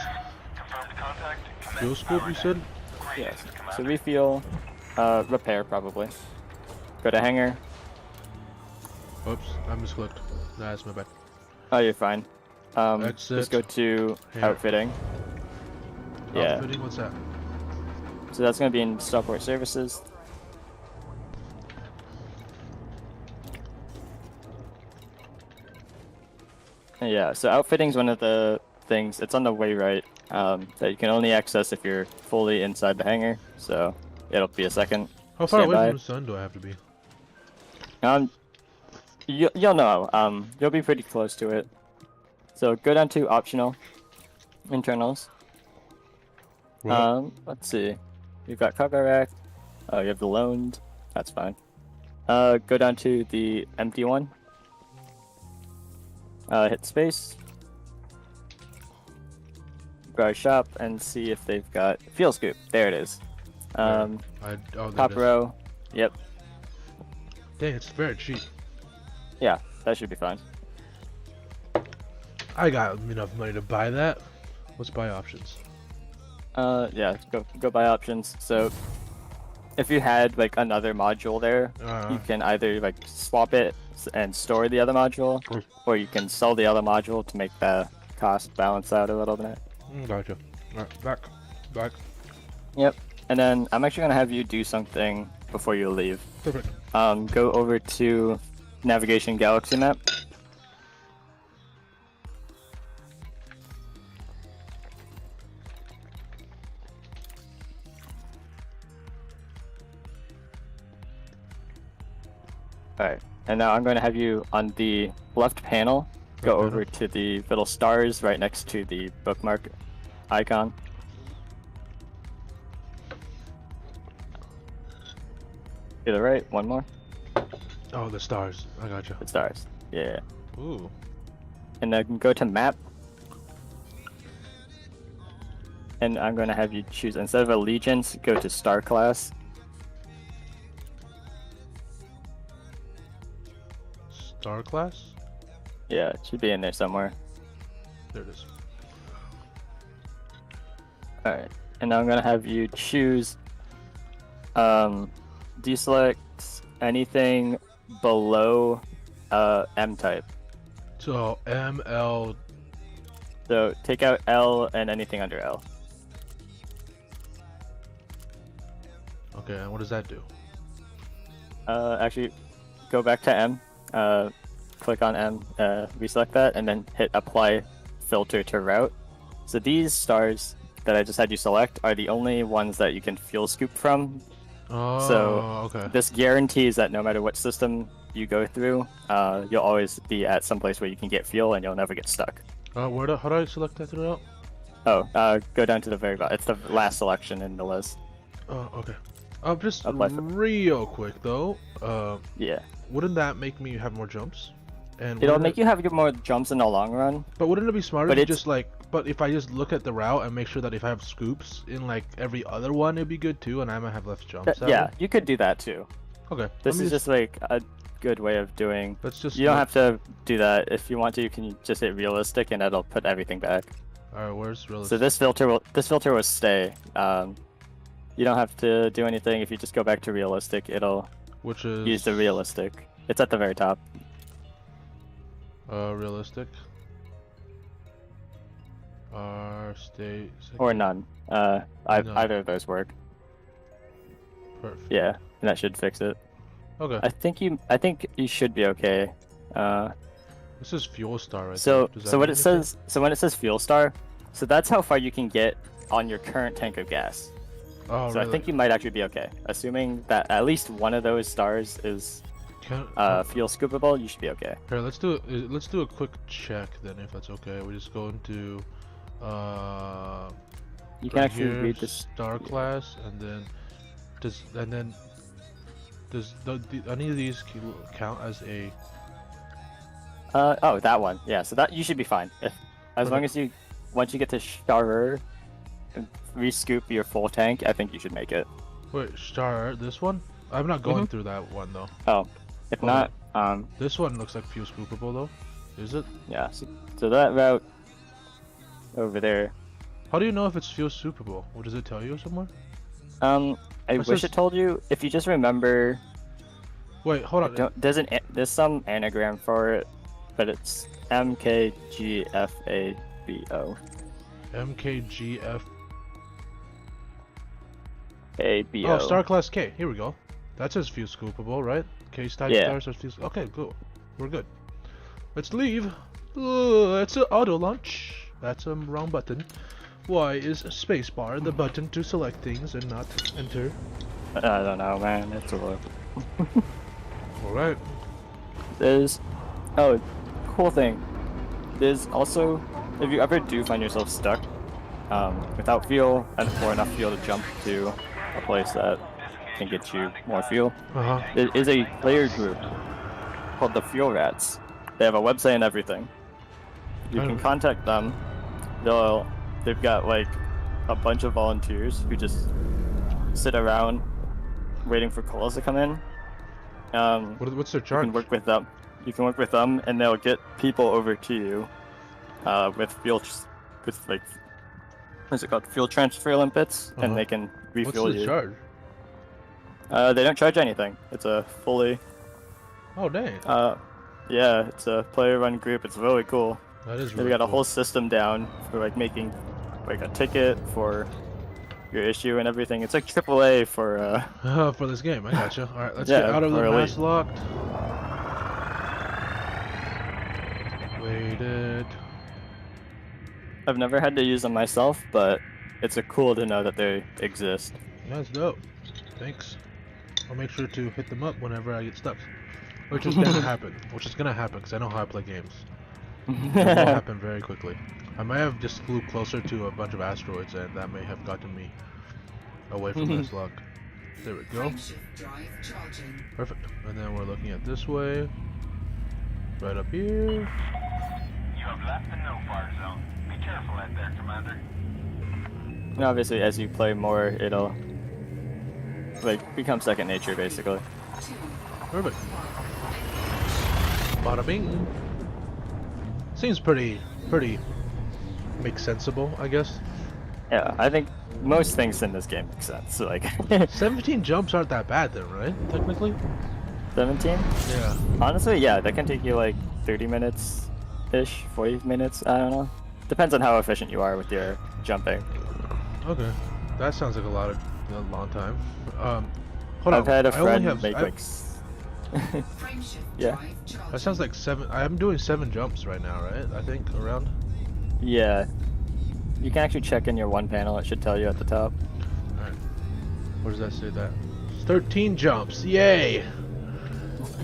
Confirmed contact. fuel scoop. You said. yes. So refuel, repair probably. Go to hangar. Oops, I misclicked. Nah, that's my bad. Oh, you're fine. Exit. Just go to Here. outfitting. Yeah. Outfitting, what's that? So that's going to be in Starport Services. Yeah, so outfitting is one of the things, it's on the way right, that you can only access if you're fully inside the hangar, so it'll be a second. How far Stand away by. from the sun do I have to be? You'll know, you'll be pretty close to it. So go down to optional, internals. Let's see. You've got cargo rack. You have the loaned. That's fine. Go down to the empty one. Hit space. Garage shop and see if they've got fuel scoop. There it is. Oh, there Top it is. row. Yep. Dang, it's very cheap. Yeah, that should be fine. I got enough money to buy that. Let's buy options. Yeah. Go buy options. So, if you had like another module there, you can either like swap it and store the other module, or you can sell the other module to make the cost balance out a little bit. Gotcha. Alright, back. Yep. And then I'm actually gonna have you do something before you leave. Perfect. Go over to Navigation Galaxy Map. Alright, and now I'm going to have you on the left panel go Left over to the little stars right next to the bookmark icon. To the right, one more. Oh, the stars. I gotcha. The stars. Yeah. Ooh. And then go to map. And I'm going to have you choose, instead of allegiance, go to star class. Star class? Yeah, it should be in there somewhere. There it is. Alright. And now I'm going to have you choose, deselect anything below M type. So ML. So take out L and anything under L. Okay, and what does that do? Actually, go back to M. Click on M, reselect that, and then hit apply filter to route. So these stars that I just had you select are the only ones that you can fuel scoop from. Oh, okay. This guarantees that no matter what system you go through, you'll always be at some place where you can get fuel and you'll never get stuck. How do I select that throughout? Oh, go down to the very bottom. It's the last selection in the list. Oh, okay. Just Apply for- real quick though. Yeah. Wouldn't that make me have more jumps? And It'll wouldn't make you have more jumps in the long run. But wouldn't it be smarter But to it's- just like? But if I just look at the route and make sure that if I have scoops in like every other one, it'd be good too, and I might have less jumps. that Yeah, way? you could do that too. Okay. This let me is just like a good way of doing. Let's just. You don't have to do that. If you want to, you can just hit realistic and it'll put everything back. Alright, where's So realistic? this filter will stay. You don't have to do anything. If you just go back to realistic, it'll Which is use the realistic. It's at the very top. realistic. R state. or none. None. Either of those work. Perfect. Yeah, and that should fix it. Okay. I think you should be okay. This is fuel star right So there. Does that so what mean it anything? says so when it says fuel star, so that's how far you can get on your current tank of gas. Oh, So really? I think you might actually be okay, assuming that at least one of those stars is fuel scoopable. You should be okay. Here, let's do a quick check then, if that's okay. We just go into You can right actually here, read this. star class, and then does any of these count as a? Oh, that one. Yeah, so that you should be fine. As long as you once you get to star and re-scoop your full tank, I think you should make it. Wait, star this one? I'm not going Mhm. through that one though. Oh, if Okay. not, This one looks like fuel scoopable though. Is it? yeah. So that route over there. How do you know if it's fuel scoopable? What does it tell you somewhere? I It wish says- it told you. If you just remember, Wait, hold on. there's some anagram for it, but it's MKGFABO. MKGF. ABO. Oh, star class K. Here we go. That says fuel scoopable, right? K type Yeah. star says fuel. Okay, cool. We're good. Let's leave. That's an auto launch. That's a wrong button. Why is spacebar the button to select things and not enter? I don't know, man. It's a lot. All right. There's cool thing. There's also, if you ever do find yourself stuck without fuel or enough fuel to jump to a place that can get you more fuel, there is a player group called the Fuel Rats. They have a website and everything. You can contact them. They've got like a bunch of volunteers who just sit around waiting for calls to come in. What's their You charge? can work with them. You can work with them, and they'll get people over to you with fuel, with like, what's it called? Fuel transfer limpets, and they can What's refuel the you. charge? They don't charge anything. It's a fully, Oh dang. yeah, it's a player-run group. It's really cool. That is They've really got a cool. whole system down for like making like a ticket for your issue and everything. It's like AAA for For this game, I gotcha. All right, let's Yeah, get out of the for Elite. mass locked. Waited. I've never had to use them myself, but it's a cool to know that they exist. That's dope. Thanks. I'll make sure to hit them up whenever I get stuck. Which is gonna happen. Which is gonna happen because I know how I play games. It will happen very quickly. I might have just flew closer to a bunch of asteroids and that may have gotten me away from this lock. There we go. Frameshift drive charging. Perfect. And then we're looking at this way. Right up here. You have left the no-fire zone. Be careful out there, Commander. And obviously, as you play more, it'll like become second nature, basically. Perfect. Bada bing. Seems pretty makes sensible, I guess. Yeah, I think most things in this game make sense. Like 17 jumps aren't that bad then, right? Technically? 17. Yeah. Honestly, yeah, that can take you like 30 minutes ish, 40 minutes. I don't know. Depends on how efficient you are with your jumping. Okay. That sounds like a long time. Hold I've on. had a I only friend have- make I- like. Frameshift Yeah. drive charging. That sounds like 7. I am doing 7 jumps right now, right? I think around. Yeah. You can actually check in your one panel. It should tell you at the top. Alright. Where does that say that? 13 jumps. Yay!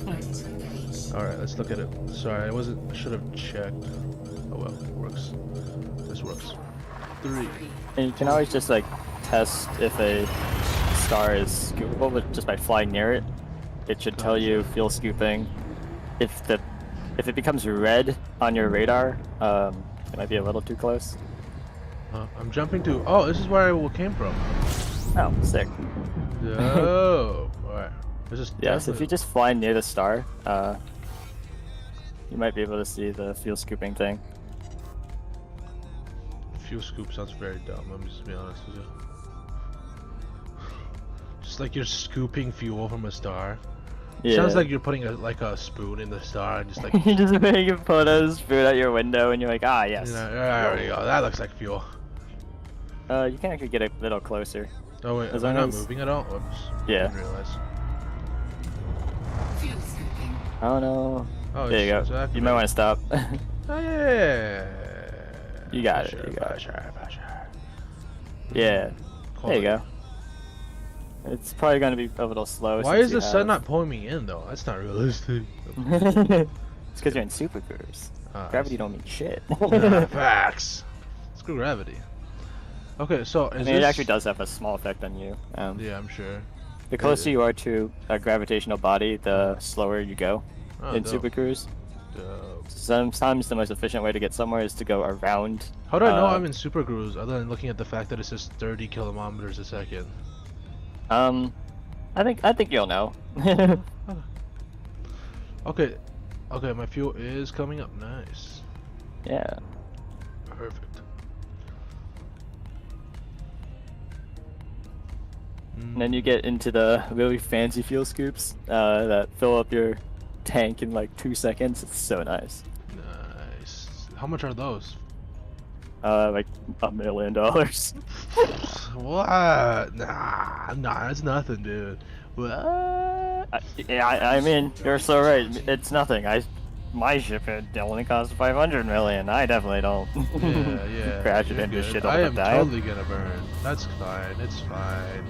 Ready to engage. Alright, let's look at it. Sorry, I should have checked. Oh well, it works. This works. 3. And you can always just like test if a star is scoopable, but just by flying near it, it should tell you fuel scooping. If it becomes red on your radar, it might be a little too close. I'm jumping to. Oh, this is where I came from. Oh, sick. Oh, alright. This is Yeah, so if you definitely- just fly near the star, you might be able to see the fuel scooping thing. Fuel scoop sounds very dumb. Let me just be honest with you. Just like you're scooping fuel from a star. Yeah. Sounds like you're putting like a spoon in the star and just like. You just making photos, spoon out your window, and you're like, ah, yes. You know, there we go. That looks like fuel. You can actually get a little closer. Oh wait, As am I long not as- moving at all? Oops. Yeah. Didn't realize. Fuel scooping. Oh no. Oh, There you go. it's You activated. might want to stop. Oh yeah. You got For it, sure, you got for it. sure, for sure. Yeah. There Quality. you go. It's probably gonna be a little slow. Why since is you the sun have- not pulling me in though? That's not realistic. It's because you're in super cruise. Ah, Gravity don't mean shit. Nah, facts. Screw gravity. Okay, so I is mean, this... it actually does have a small effect on you. Yeah, I'm sure. The closer you are to a gravitational body, the slower you go Oh, in dope, super cruise. dope. Sometimes the most efficient way to get somewhere is to go around. How do I know I'm in super cruise other than looking at the fact that it says 30 kilometers a second? I think you'll know. Okay, okay, my fuel is coming up. Nice. Yeah. Perfect. And then you get into the really fancy fuel scoops that fill up your tank in like 2 seconds. It's so nice. Nice. How much are those? Like $1 million. What? Nah, that's nothing, dude. What? I mean, you're so right. It's nothing. My ship it only costs 500 million. I definitely don't Yeah. crash it you're into good. shit all I the am time. totally gonna burn. That's fine. It's fine.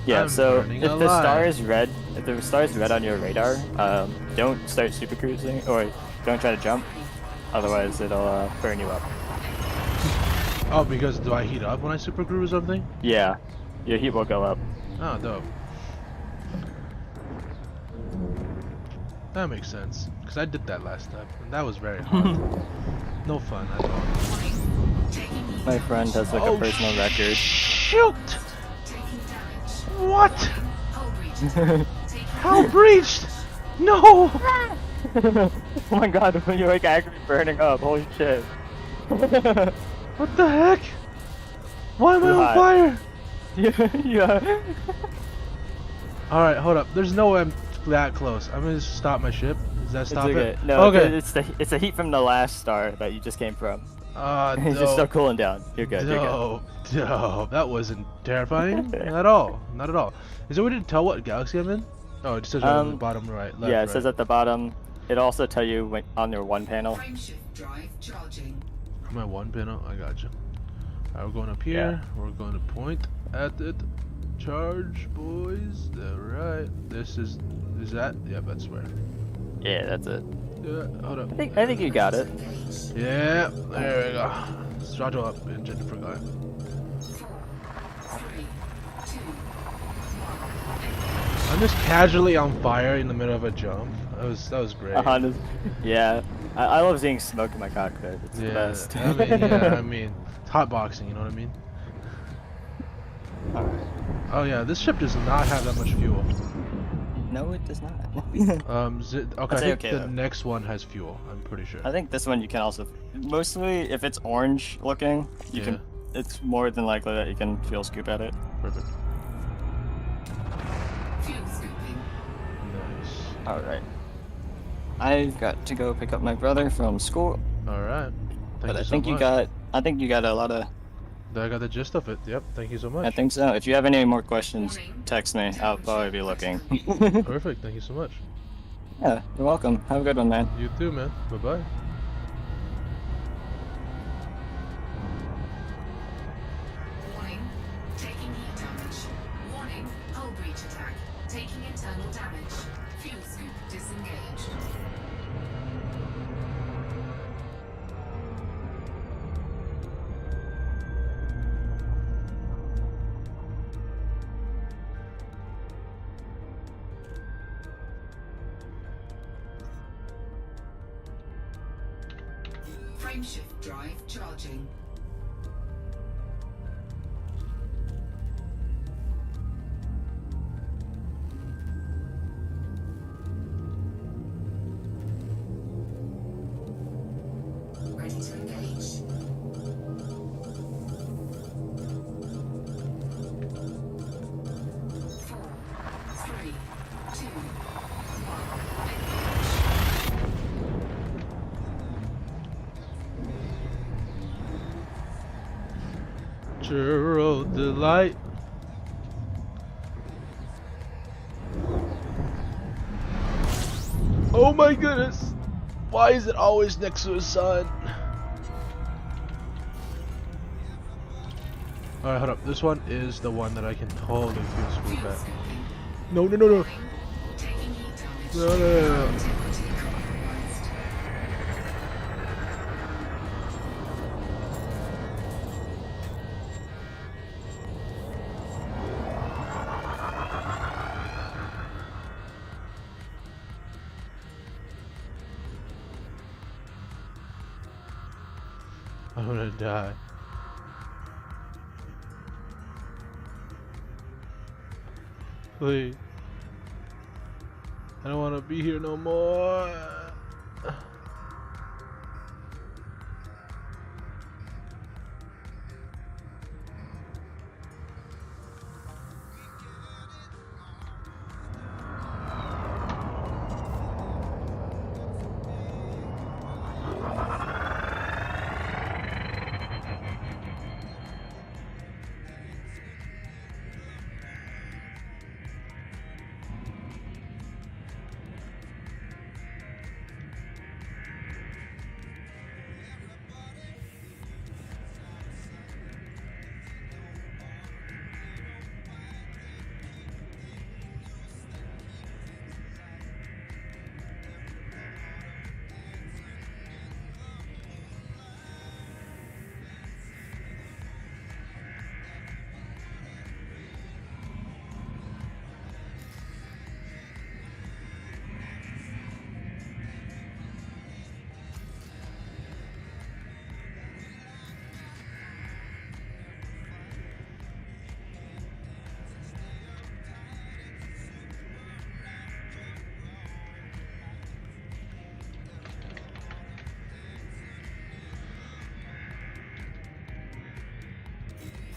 Yeah, I'm so burning if the star alive. is red, if the star is red on your radar, don't start super cruising or don't try to jump. Otherwise, it'll burn you up. Oh, because do I heat up when I super cruise or something? Yeah, your heat will go up. Oh, dope. That makes sense. Because I did that last time, and that was very hard. No fun at all. Taking heat. My friend has like Oh, a personal record. Shoot! Taking damage. What? Hull breach attack. Taking How breached? No! Oh my god, you're like actually burning up. Holy shit. What the heck? Why am I Too on hot. fire? Yeah. Alright, hold up. There's no way I'm that close. I'm gonna just stop my ship. Does that It's stop okay. it? No, Okay. it's the heat from the last star that you just came from. It's just still Dope. cooling down. You're good. You're good. Dope. Dope. That wasn't terrifying at all. Not at all. Is there a way to tell what galaxy I'm in? Oh, it just says right on the bottom right. Left, Yeah, it right. says at the bottom. It'll also tell you when, on your one panel. frameshift drive charging. My one panel. I got you. Alright, we're going up here. We're going to point at it. Charge, boys. Alright. This is that? Yeah, that's where. Yeah, that's it. Yeah, hold up. I think you got it. Yeah, there we go. Throttle up, engine, forgot. 4, 3, 2, I'm just casually on fire in the middle of a jump. That was great. Yeah, I love seeing smoke in my cockpit. It's the Yeah, best. I mean, yeah, I mean, it's hot boxing, you know what I mean? Oh yeah, this ship does not have that much fuel. No, it does not. Okay, I'd I say think okay, the though. next one has fuel. I'm pretty sure. I think this one you can also, mostly if it's orange looking, you can. It's more than likely that you can fuel scoop at it. Perfect. fuel scooping. Nice. All right. I've got to go pick up my brother from school, All right. Thank but you I so think much. you got. I think you got a lot of. I got the gist of it. Yep. Thank you so much. I think so. If you have any more questions, text me. I'll probably be looking. Perfect. Thank you so much. Yeah, you're welcome. Have a good one, man. You too, man. Bye bye. Warning. Taking heat damage. Warning. Hull breach attack. Taking internal damage. Fuel scoop disengaged. Frameshift drive charging. Ready to engage. 4, 3, 2, Natural delight. Oh my goodness! Why is it always next to a sun? Alright, hold up. This one is the one that I can totally feel swoop Fuel at. scoping. No, no, no, no. Warning. Taking heat damage. No, no, no, no. Integrity compromised. I'm gonna die. Please. I don't want to be here no more.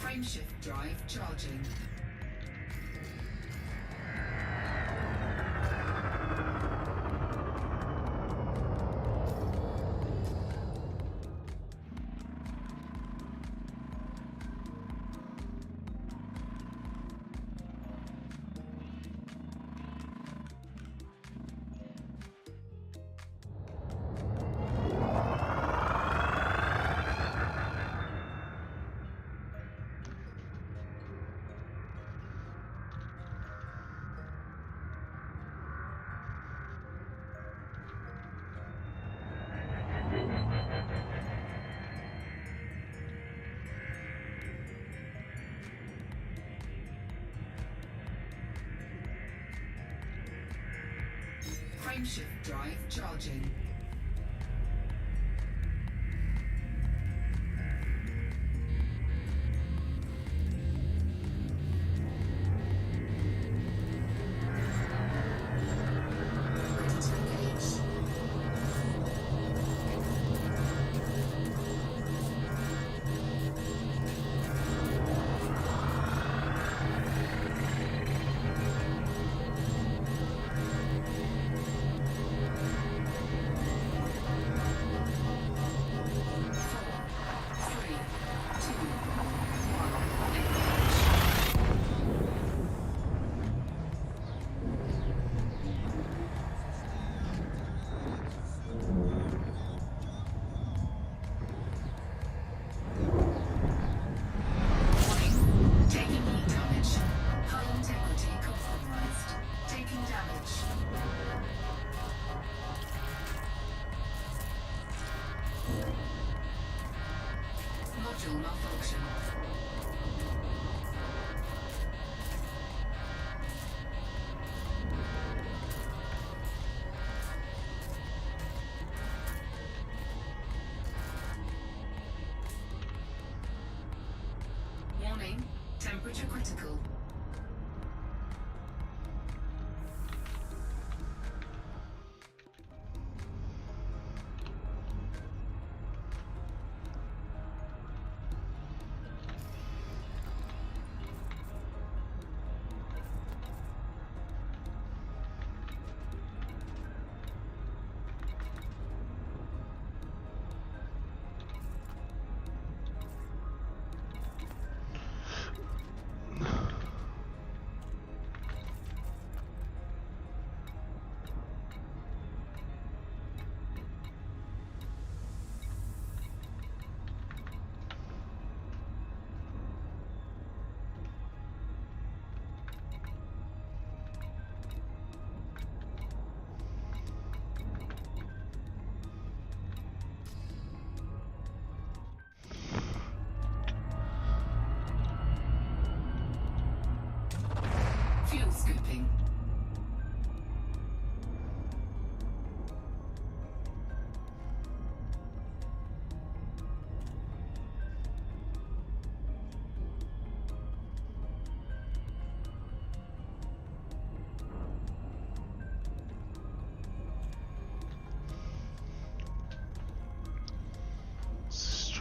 Frameshift drive charging. Frameshift drive charging. Ready to engage. Three, two, one, engage. Warning. Taking heat damage. Hull integrity compromised. Taking damage. Module malfunction. Warning. Temperature critical.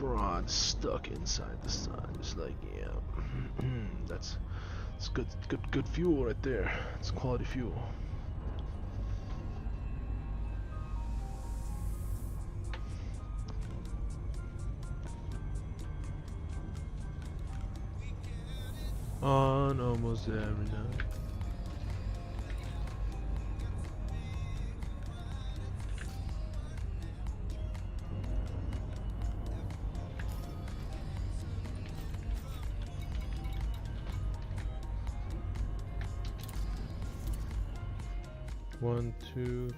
Tron stuck inside the sun. It's like, yeah, that's good fuel right there. It's quality fuel. On almost every night. One, two.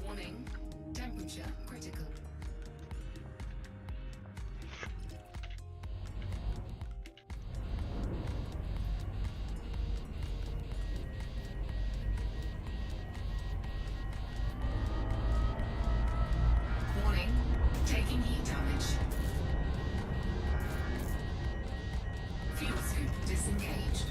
Warning. Temperature critical. Warning. Taking heat damage. Fuel scoop disengaged.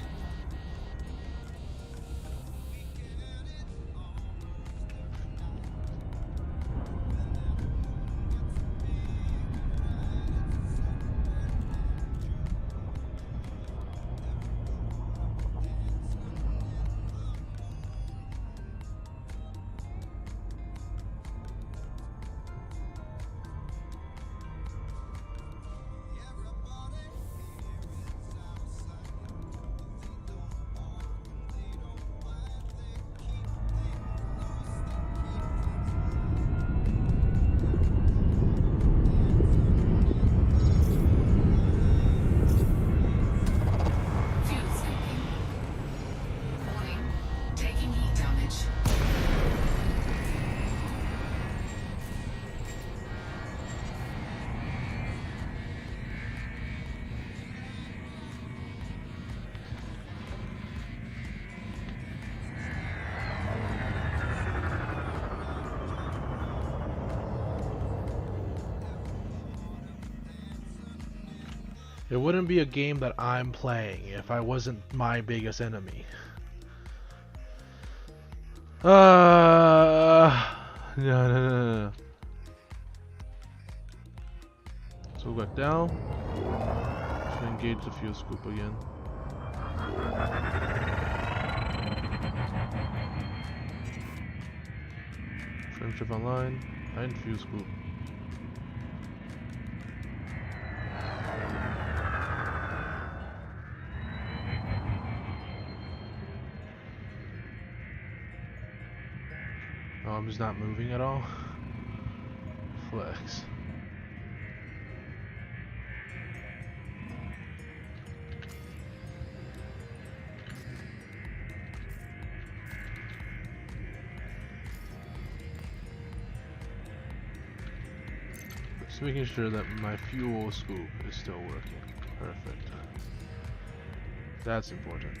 Fuel scooping. Warning. Taking heat damage. It wouldn't be a game that I'm playing if I wasn't my biggest enemy. No. So go back down. So engage the fuel scoop again. Friendship online and fuel scoop. Oh, I'm just not moving at all. Flex. Just making sure that my fuel scoop is still working. Perfect. That's important.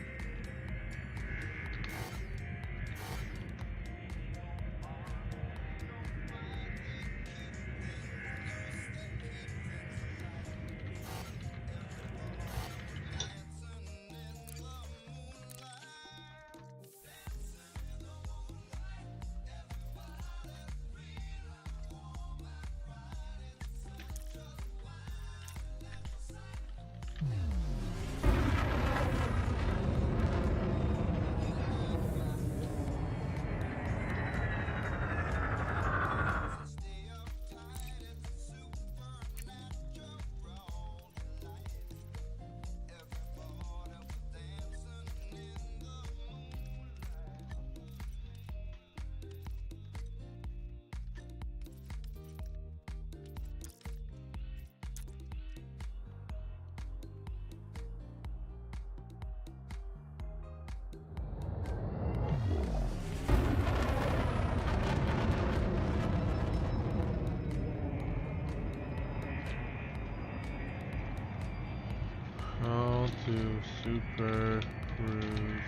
How to super cruise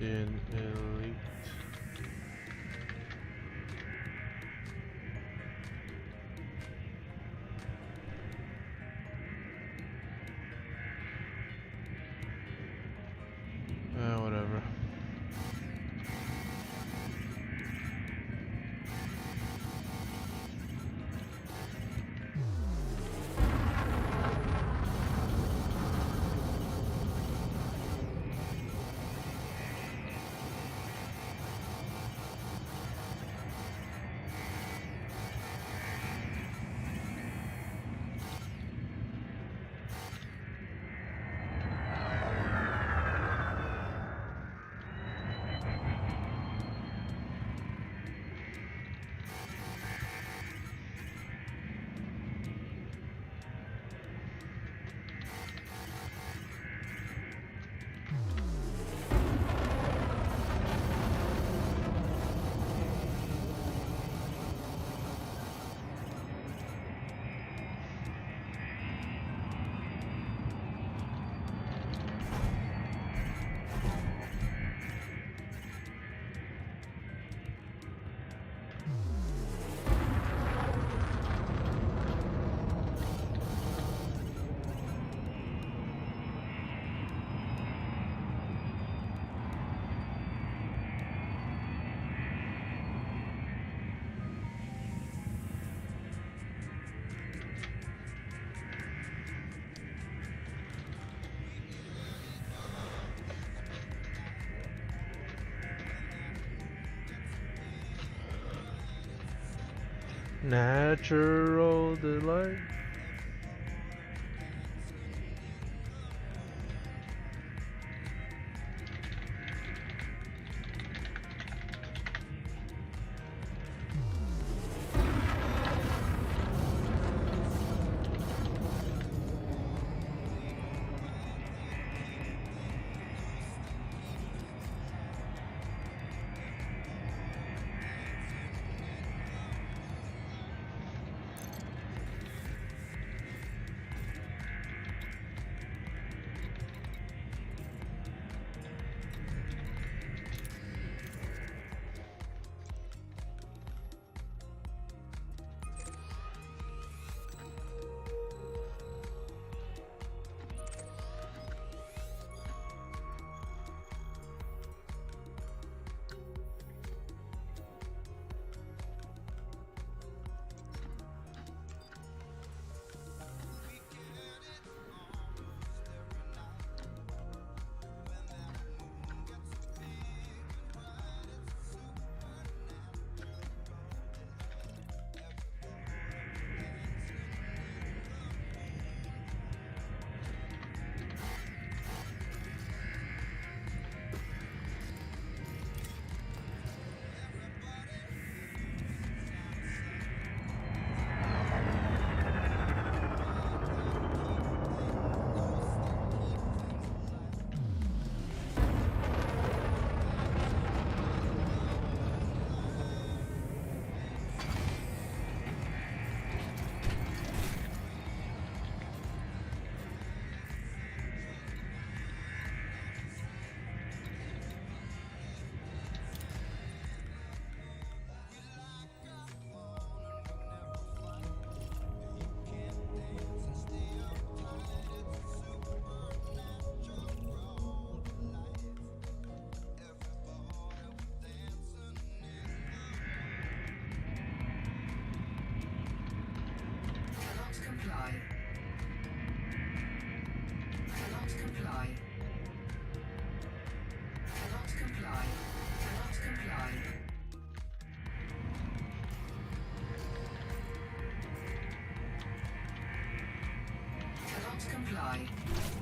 in Elite. Whatever. Natural delight.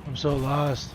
I'm so lost.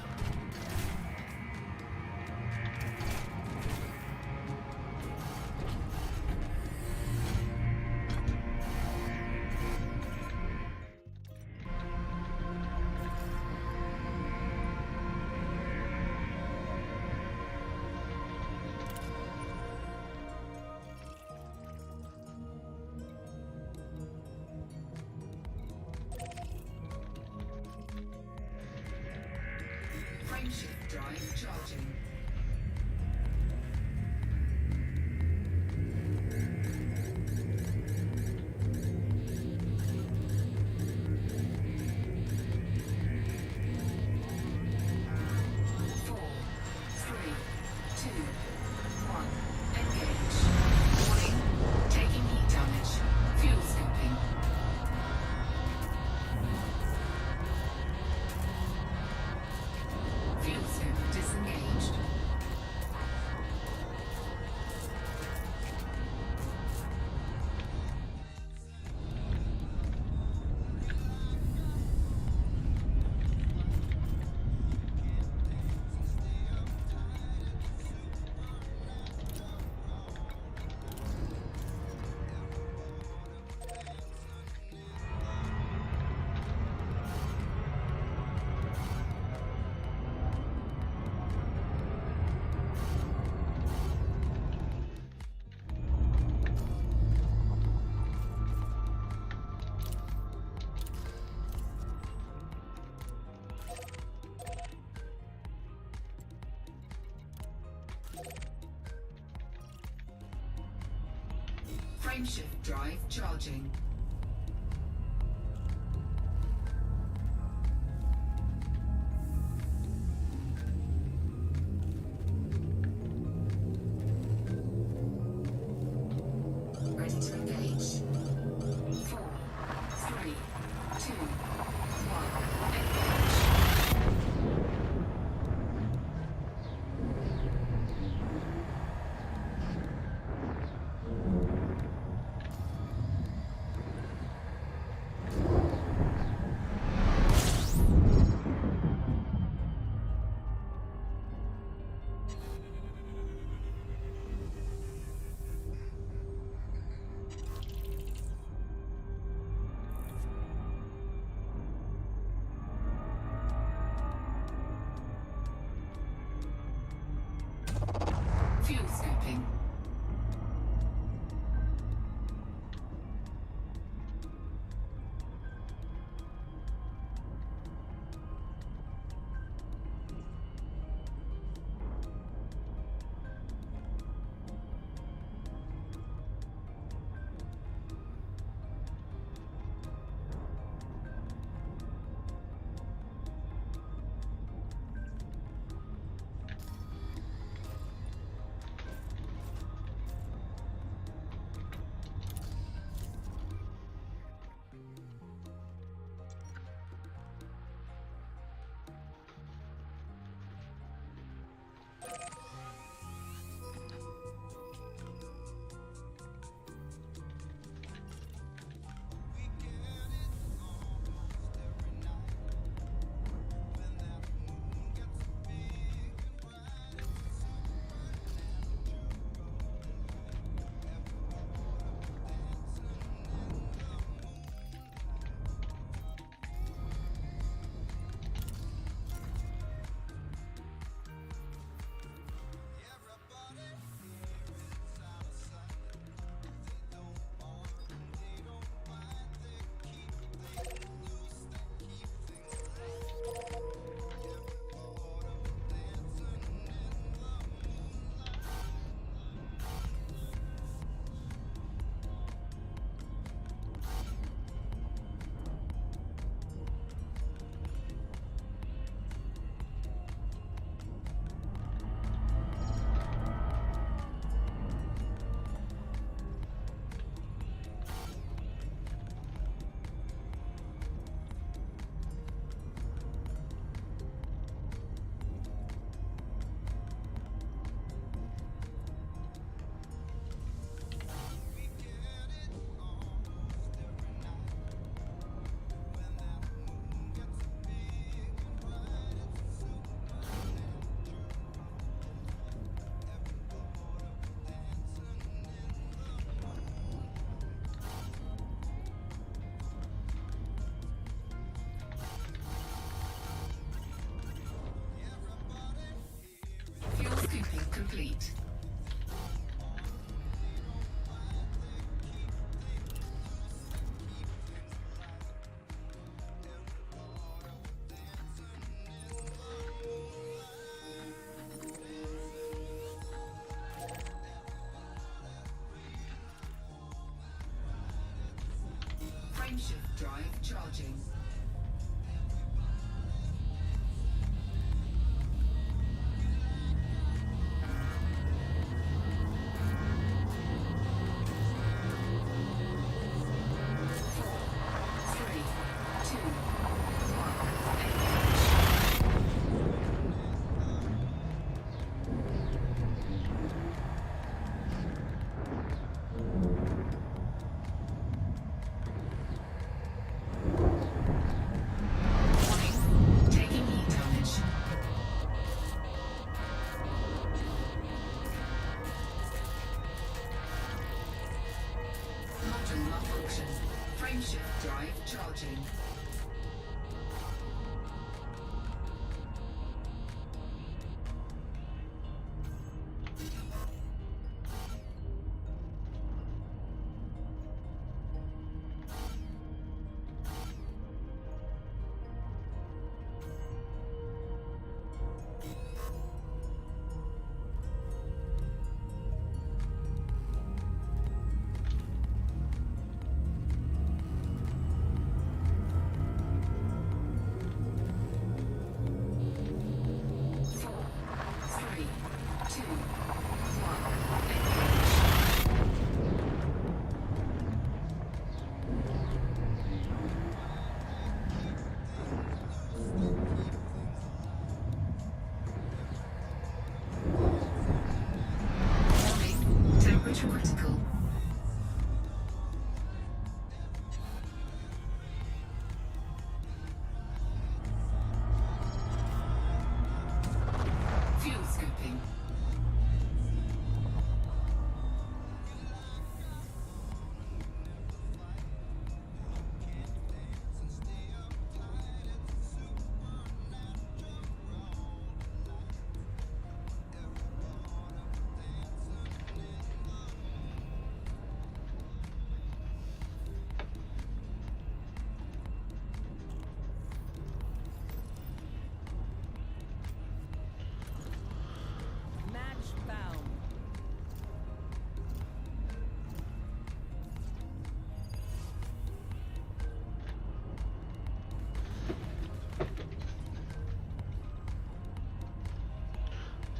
Frameshift drive charging. Frameshift drive charging. Ready to engage. 4, 3, 2, 1, engage. Fuel scooping. Fuel scooping complete. Frameshift drive charging.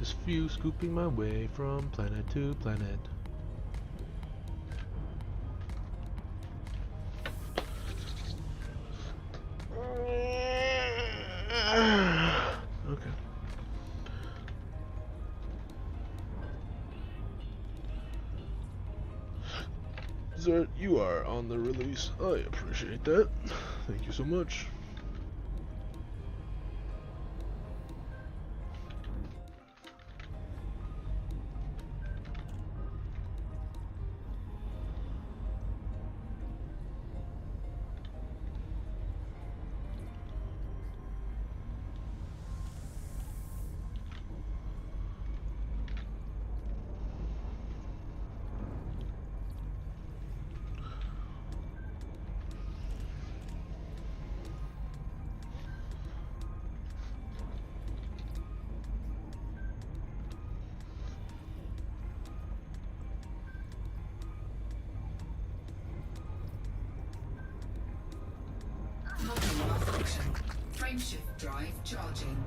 Just few scooping my way from planet to planet. Okay. Zert, you are on the release. I appreciate that. Thank you so much. Module malfunction. Frameshift drive charging.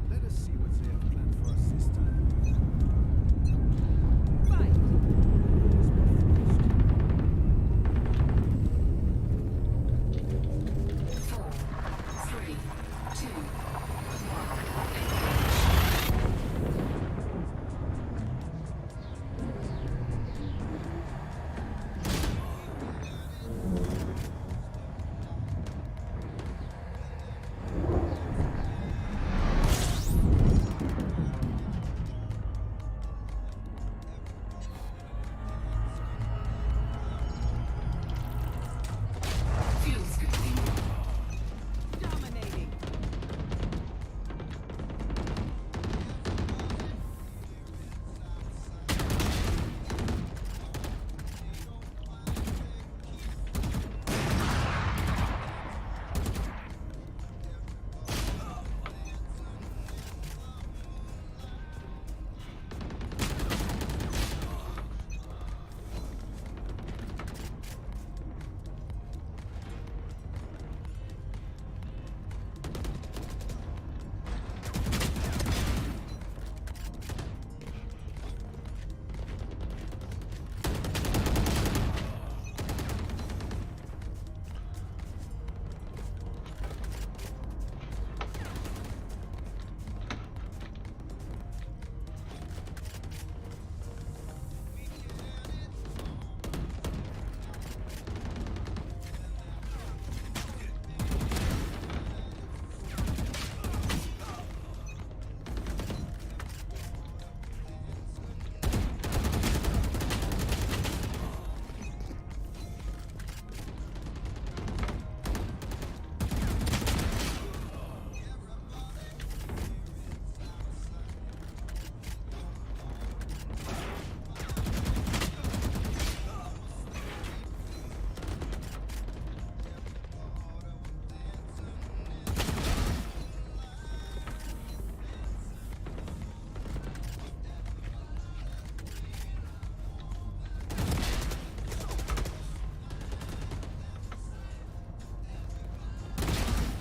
Let us see what they have planned for us this time. Fight! Four, three, two, fuel scooping. Dominating!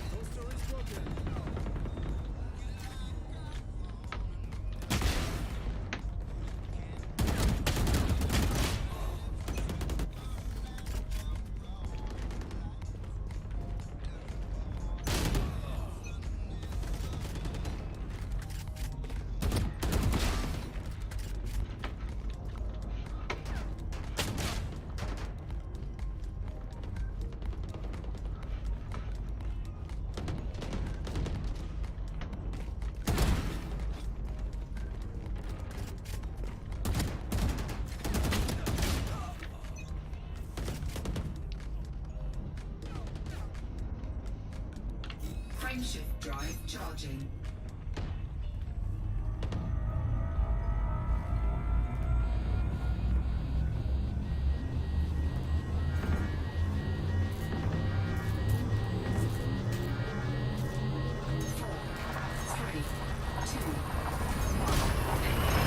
Poster is broken. Frameshift drive charging. Four, three, two, one, engage.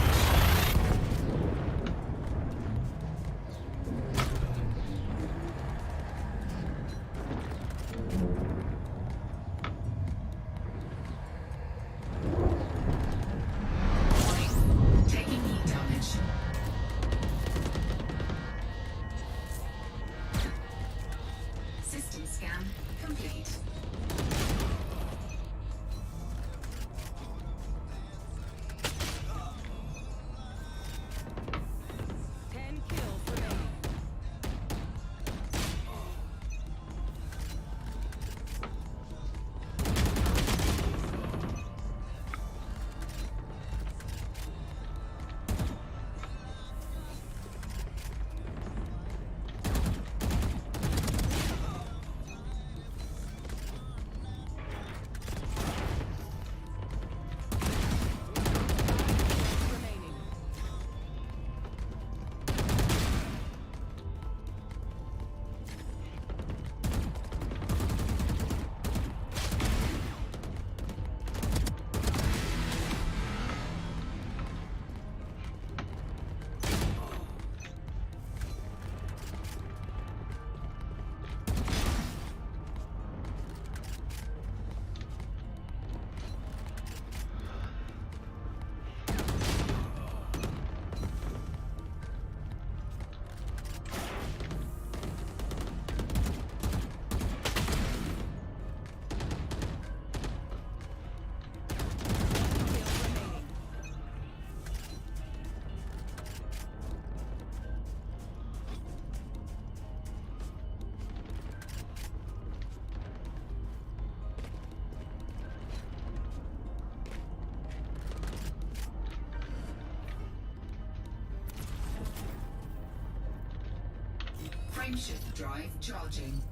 Frameshift drive charging.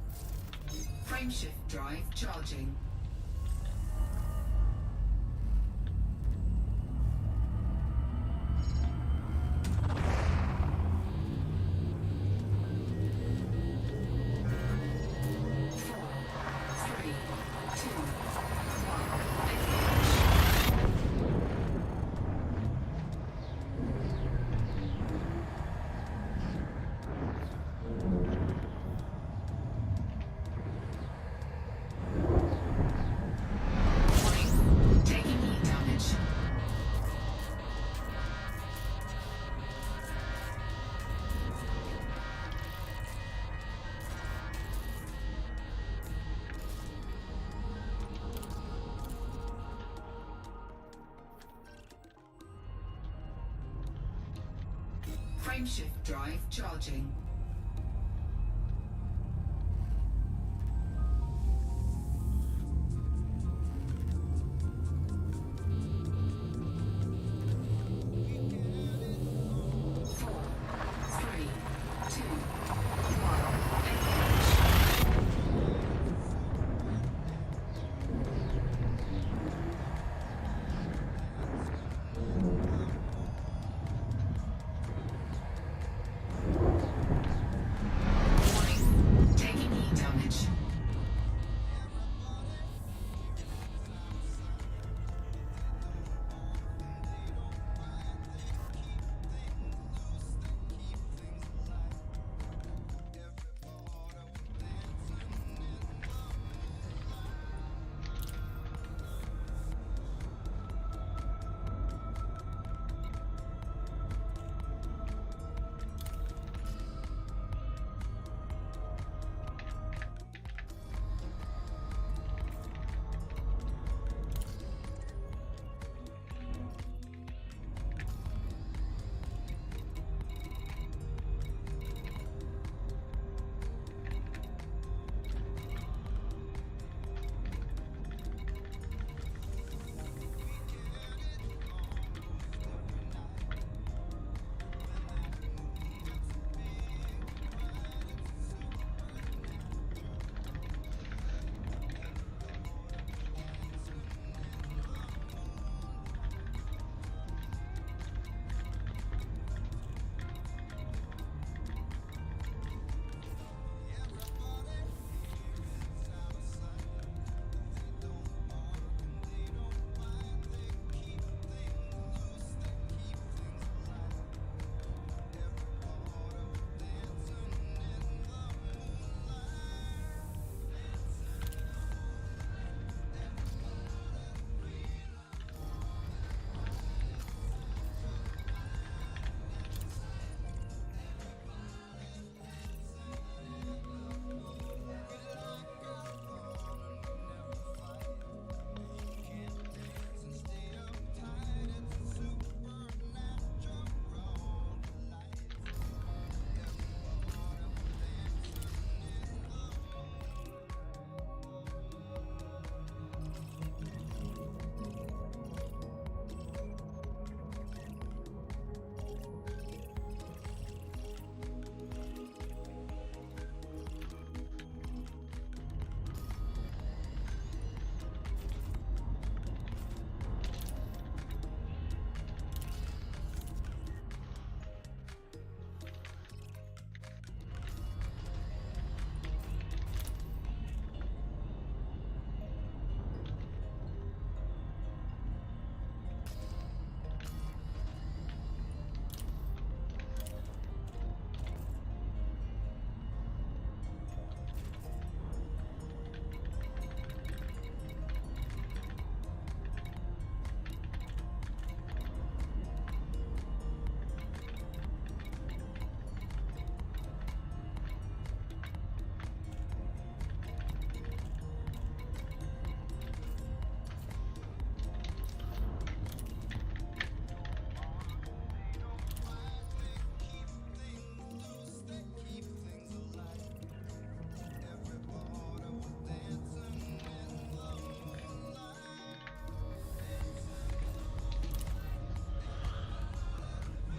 Frameshift drive charging. Frameshift drive charging.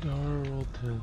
Darlton.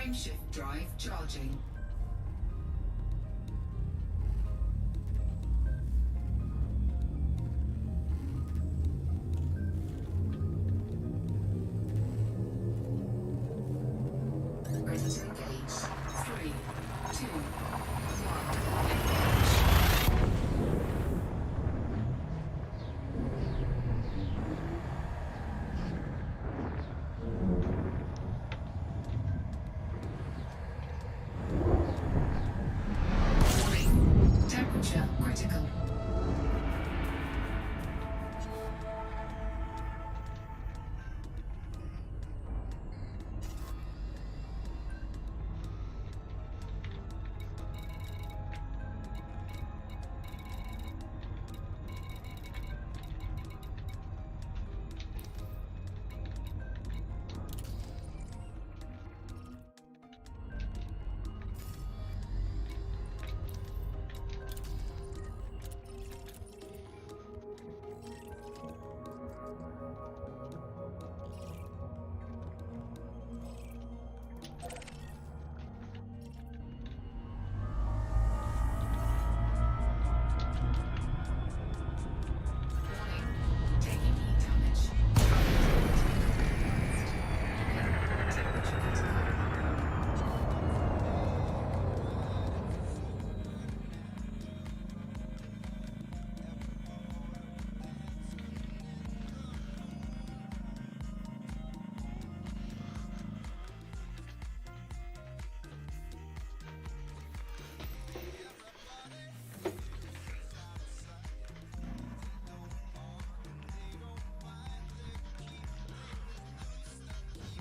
Frameshift drive charging. Ready to engage. 3, 2, 1. Engage. Warning. Temperature critical. Warning. Taking heat damage. Temperature critical.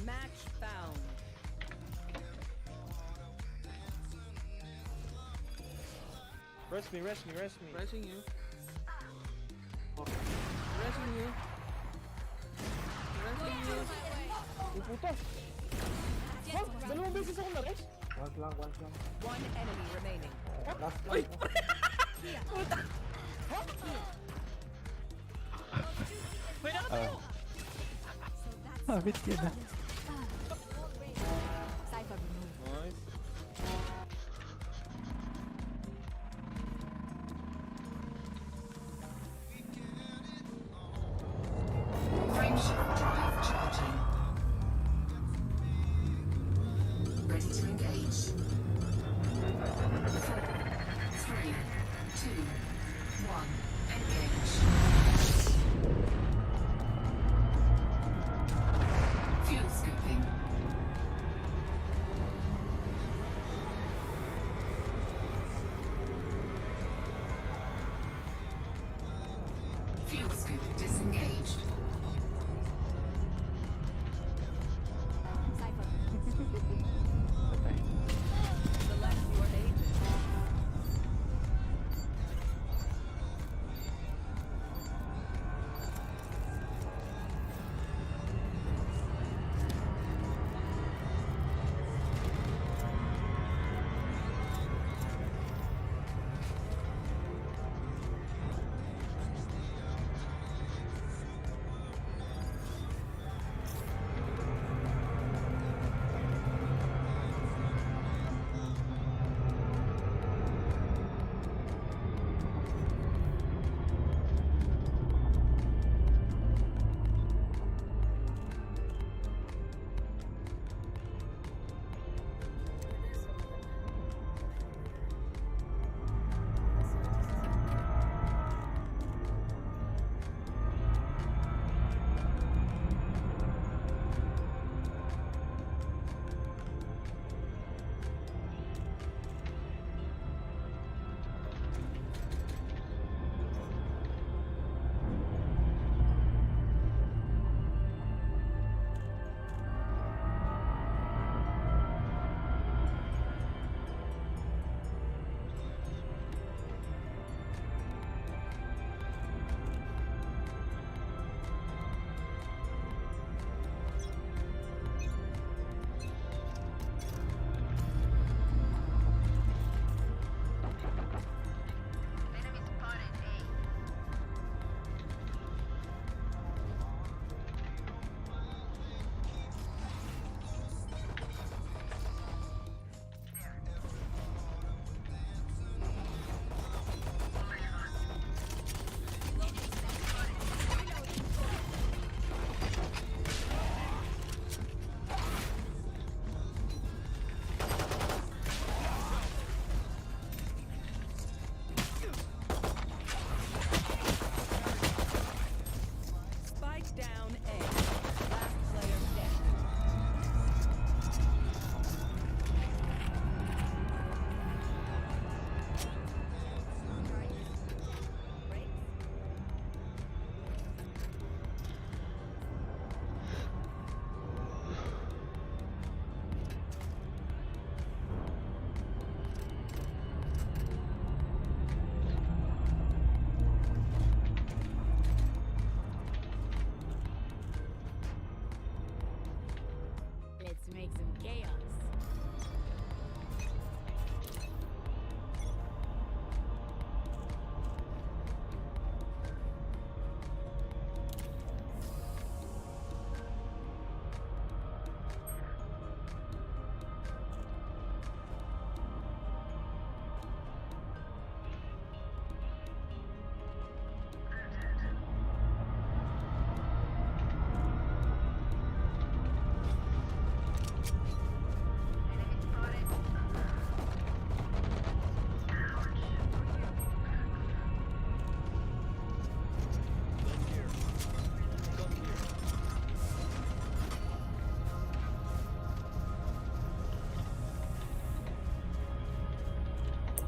Match found. Rest me. Pressing you. Pressing you. Pressing you. Yung puta! Ha? Dalawang beses ako na-rest? One enemy remaining. Nice. Frameshift drive charging. Ready to engage. 4, 3, 2, 1. Engage. Fuel scooping. Fuel scoop disengaged. Select your agent.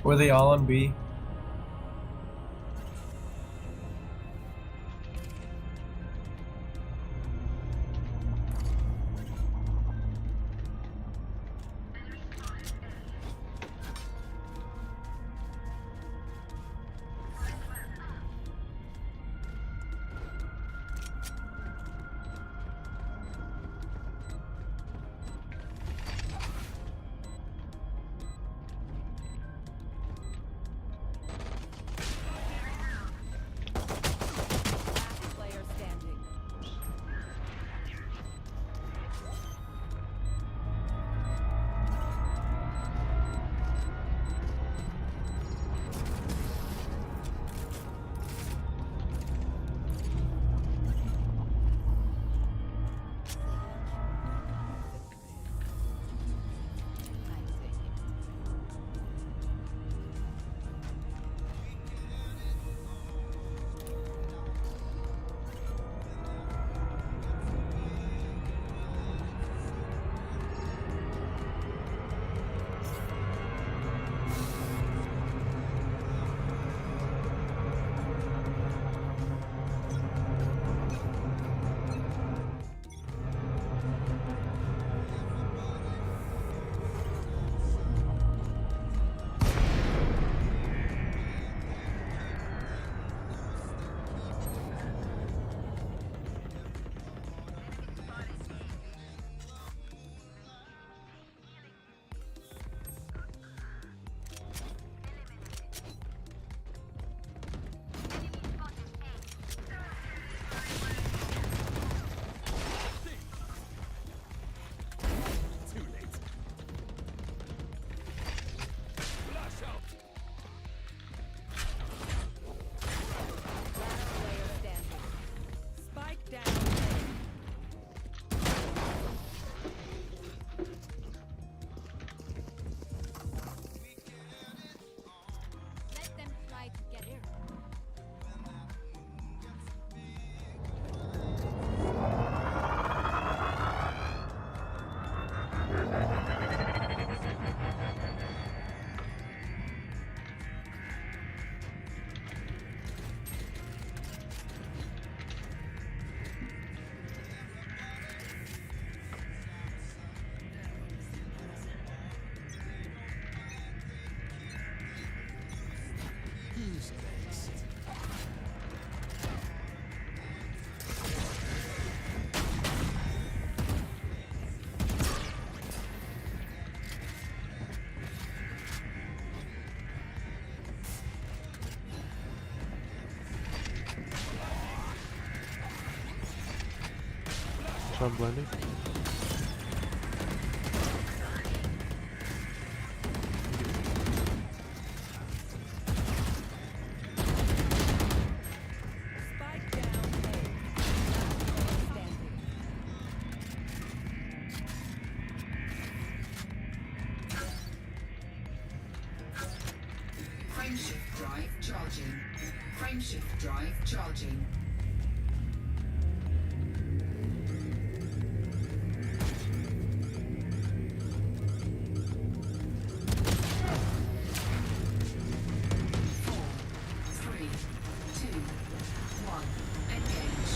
Were they all on B? Last player standing. Last player standing. Spike down. Let them try to get in. So I'm blending. Spike down. A. Last player standing. Frameshift drive charging. Frameshift drive charging. Four, three, two, one. Engage.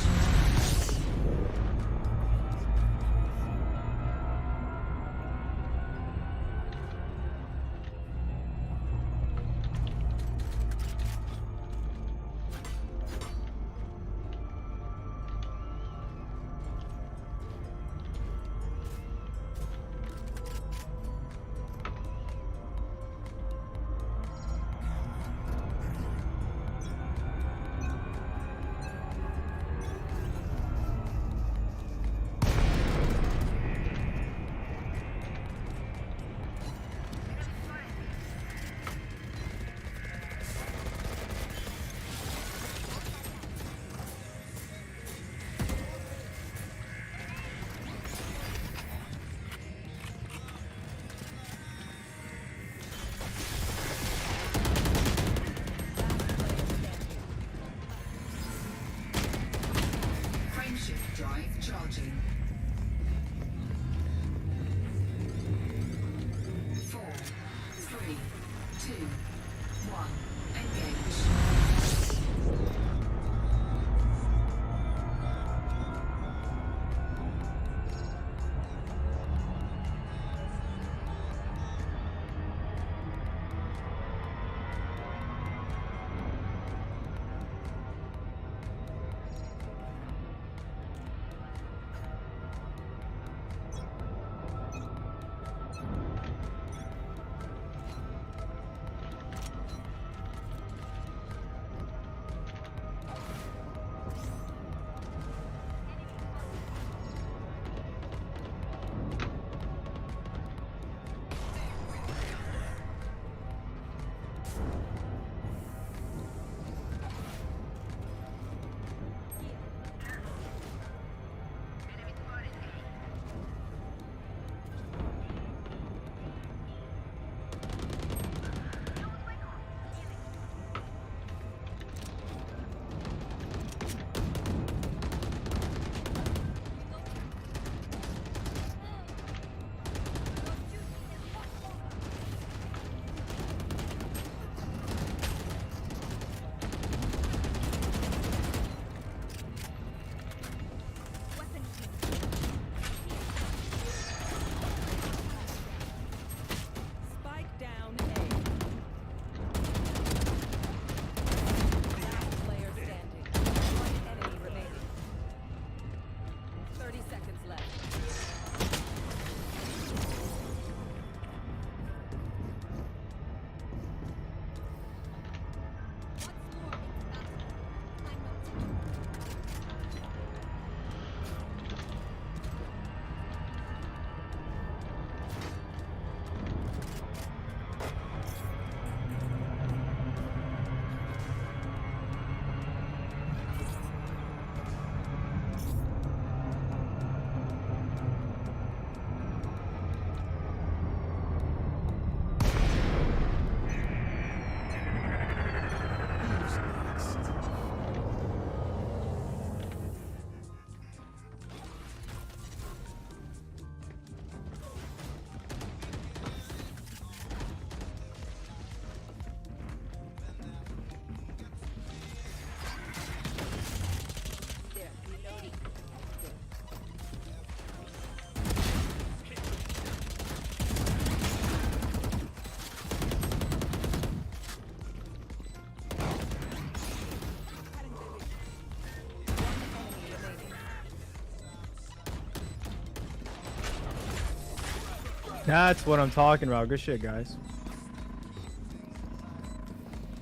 That's what I'm talking about. Good shit, guys.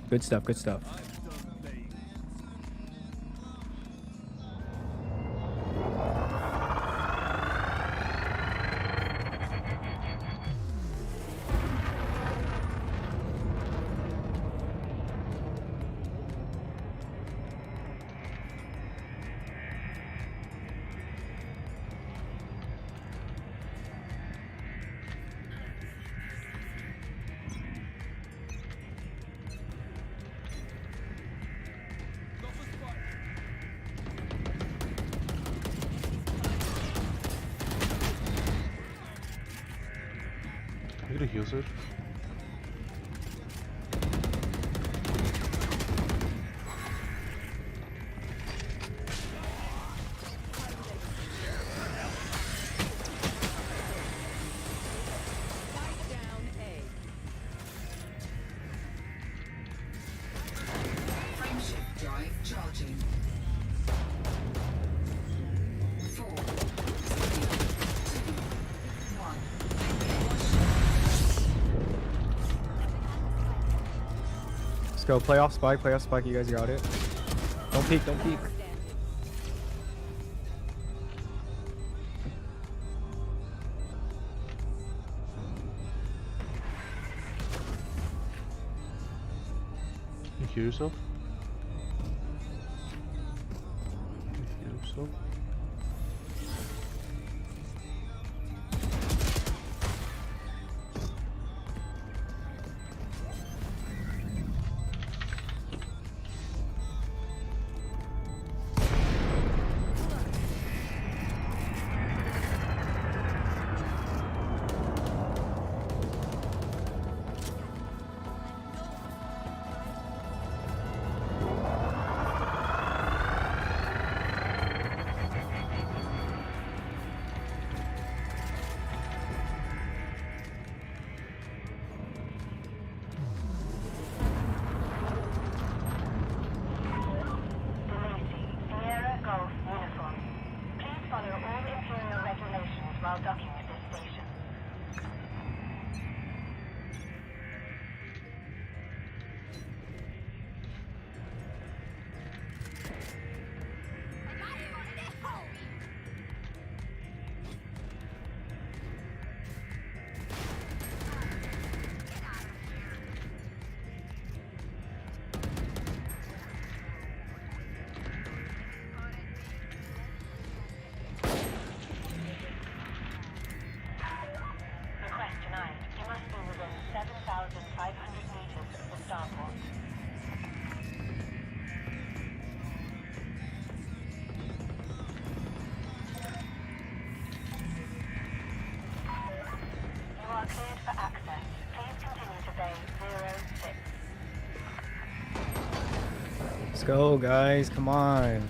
Good stuff. Good stuff. Can I get a heal surge? Spike down A. Frameshift drive charging. 4, 3, 2, 1. Let's go. Play off spike. Play off spike. You guys got it. Don't peek. Don't peek. Can you heal yourself? Can you heal yourself? DeLacy, Sierra Golf Uniform. Please follow all Imperial regulations while docking at this station. Request denied. You must be within 7,500 meters of the starport. You are cleared for access. Please continue to bay 06. Let's go, guys. Come on.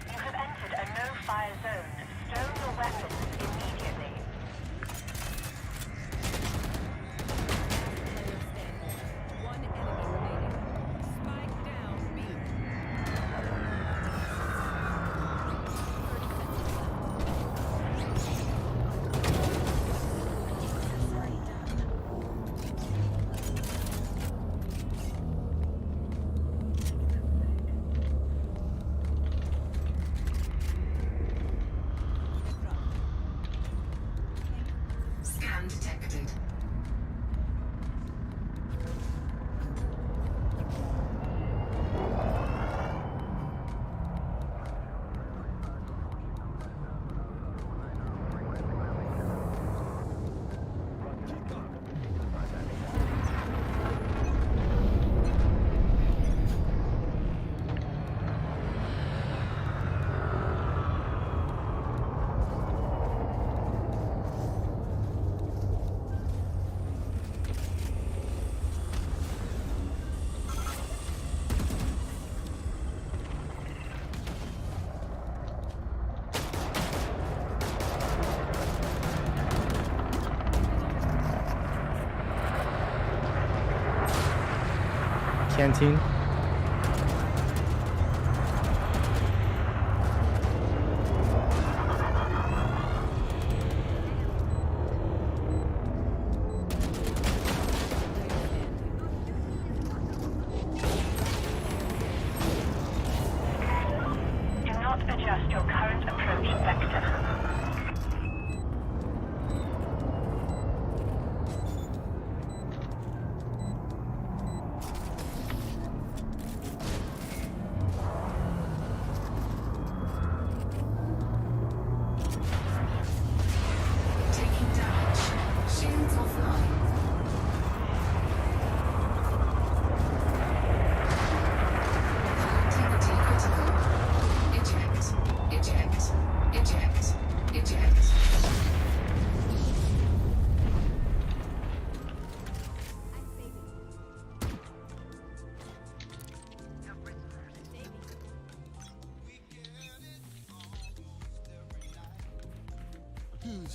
You have entered a no-fire zone. Stow your weapons immediately. Player standing. One enemy remaining. Spike down B. 30 seconds left. Scan detected. Canteen.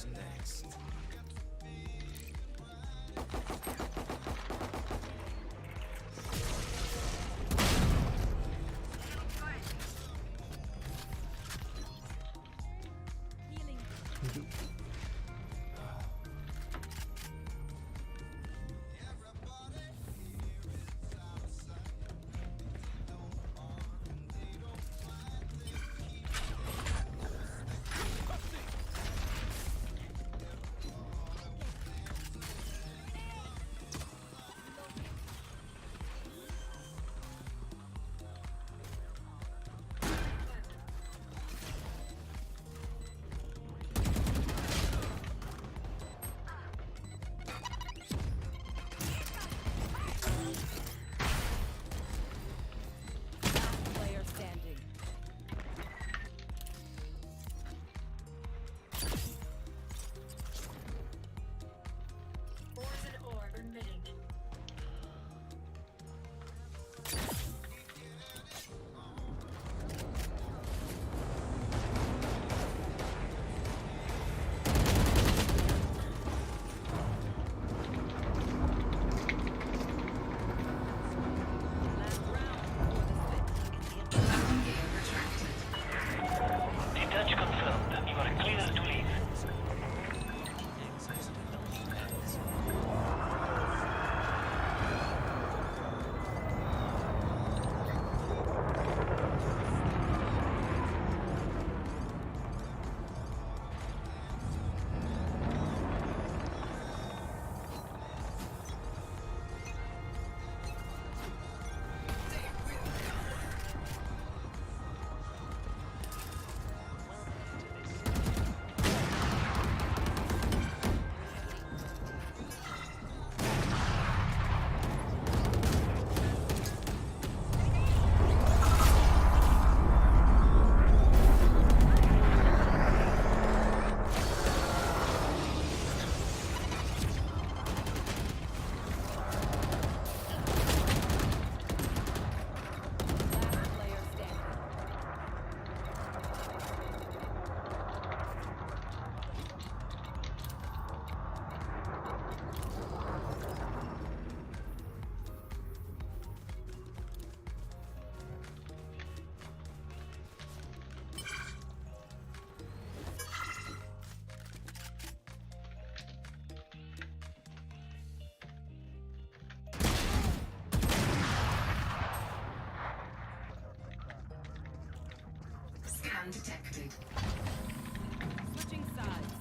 Who's next? Healing. Last player standing. Poison orb emitting. Last round before the switch. Weapon gear retracted. Detach confirmed. You are clear to leave. Last player standing. Scan detected. Switching sides.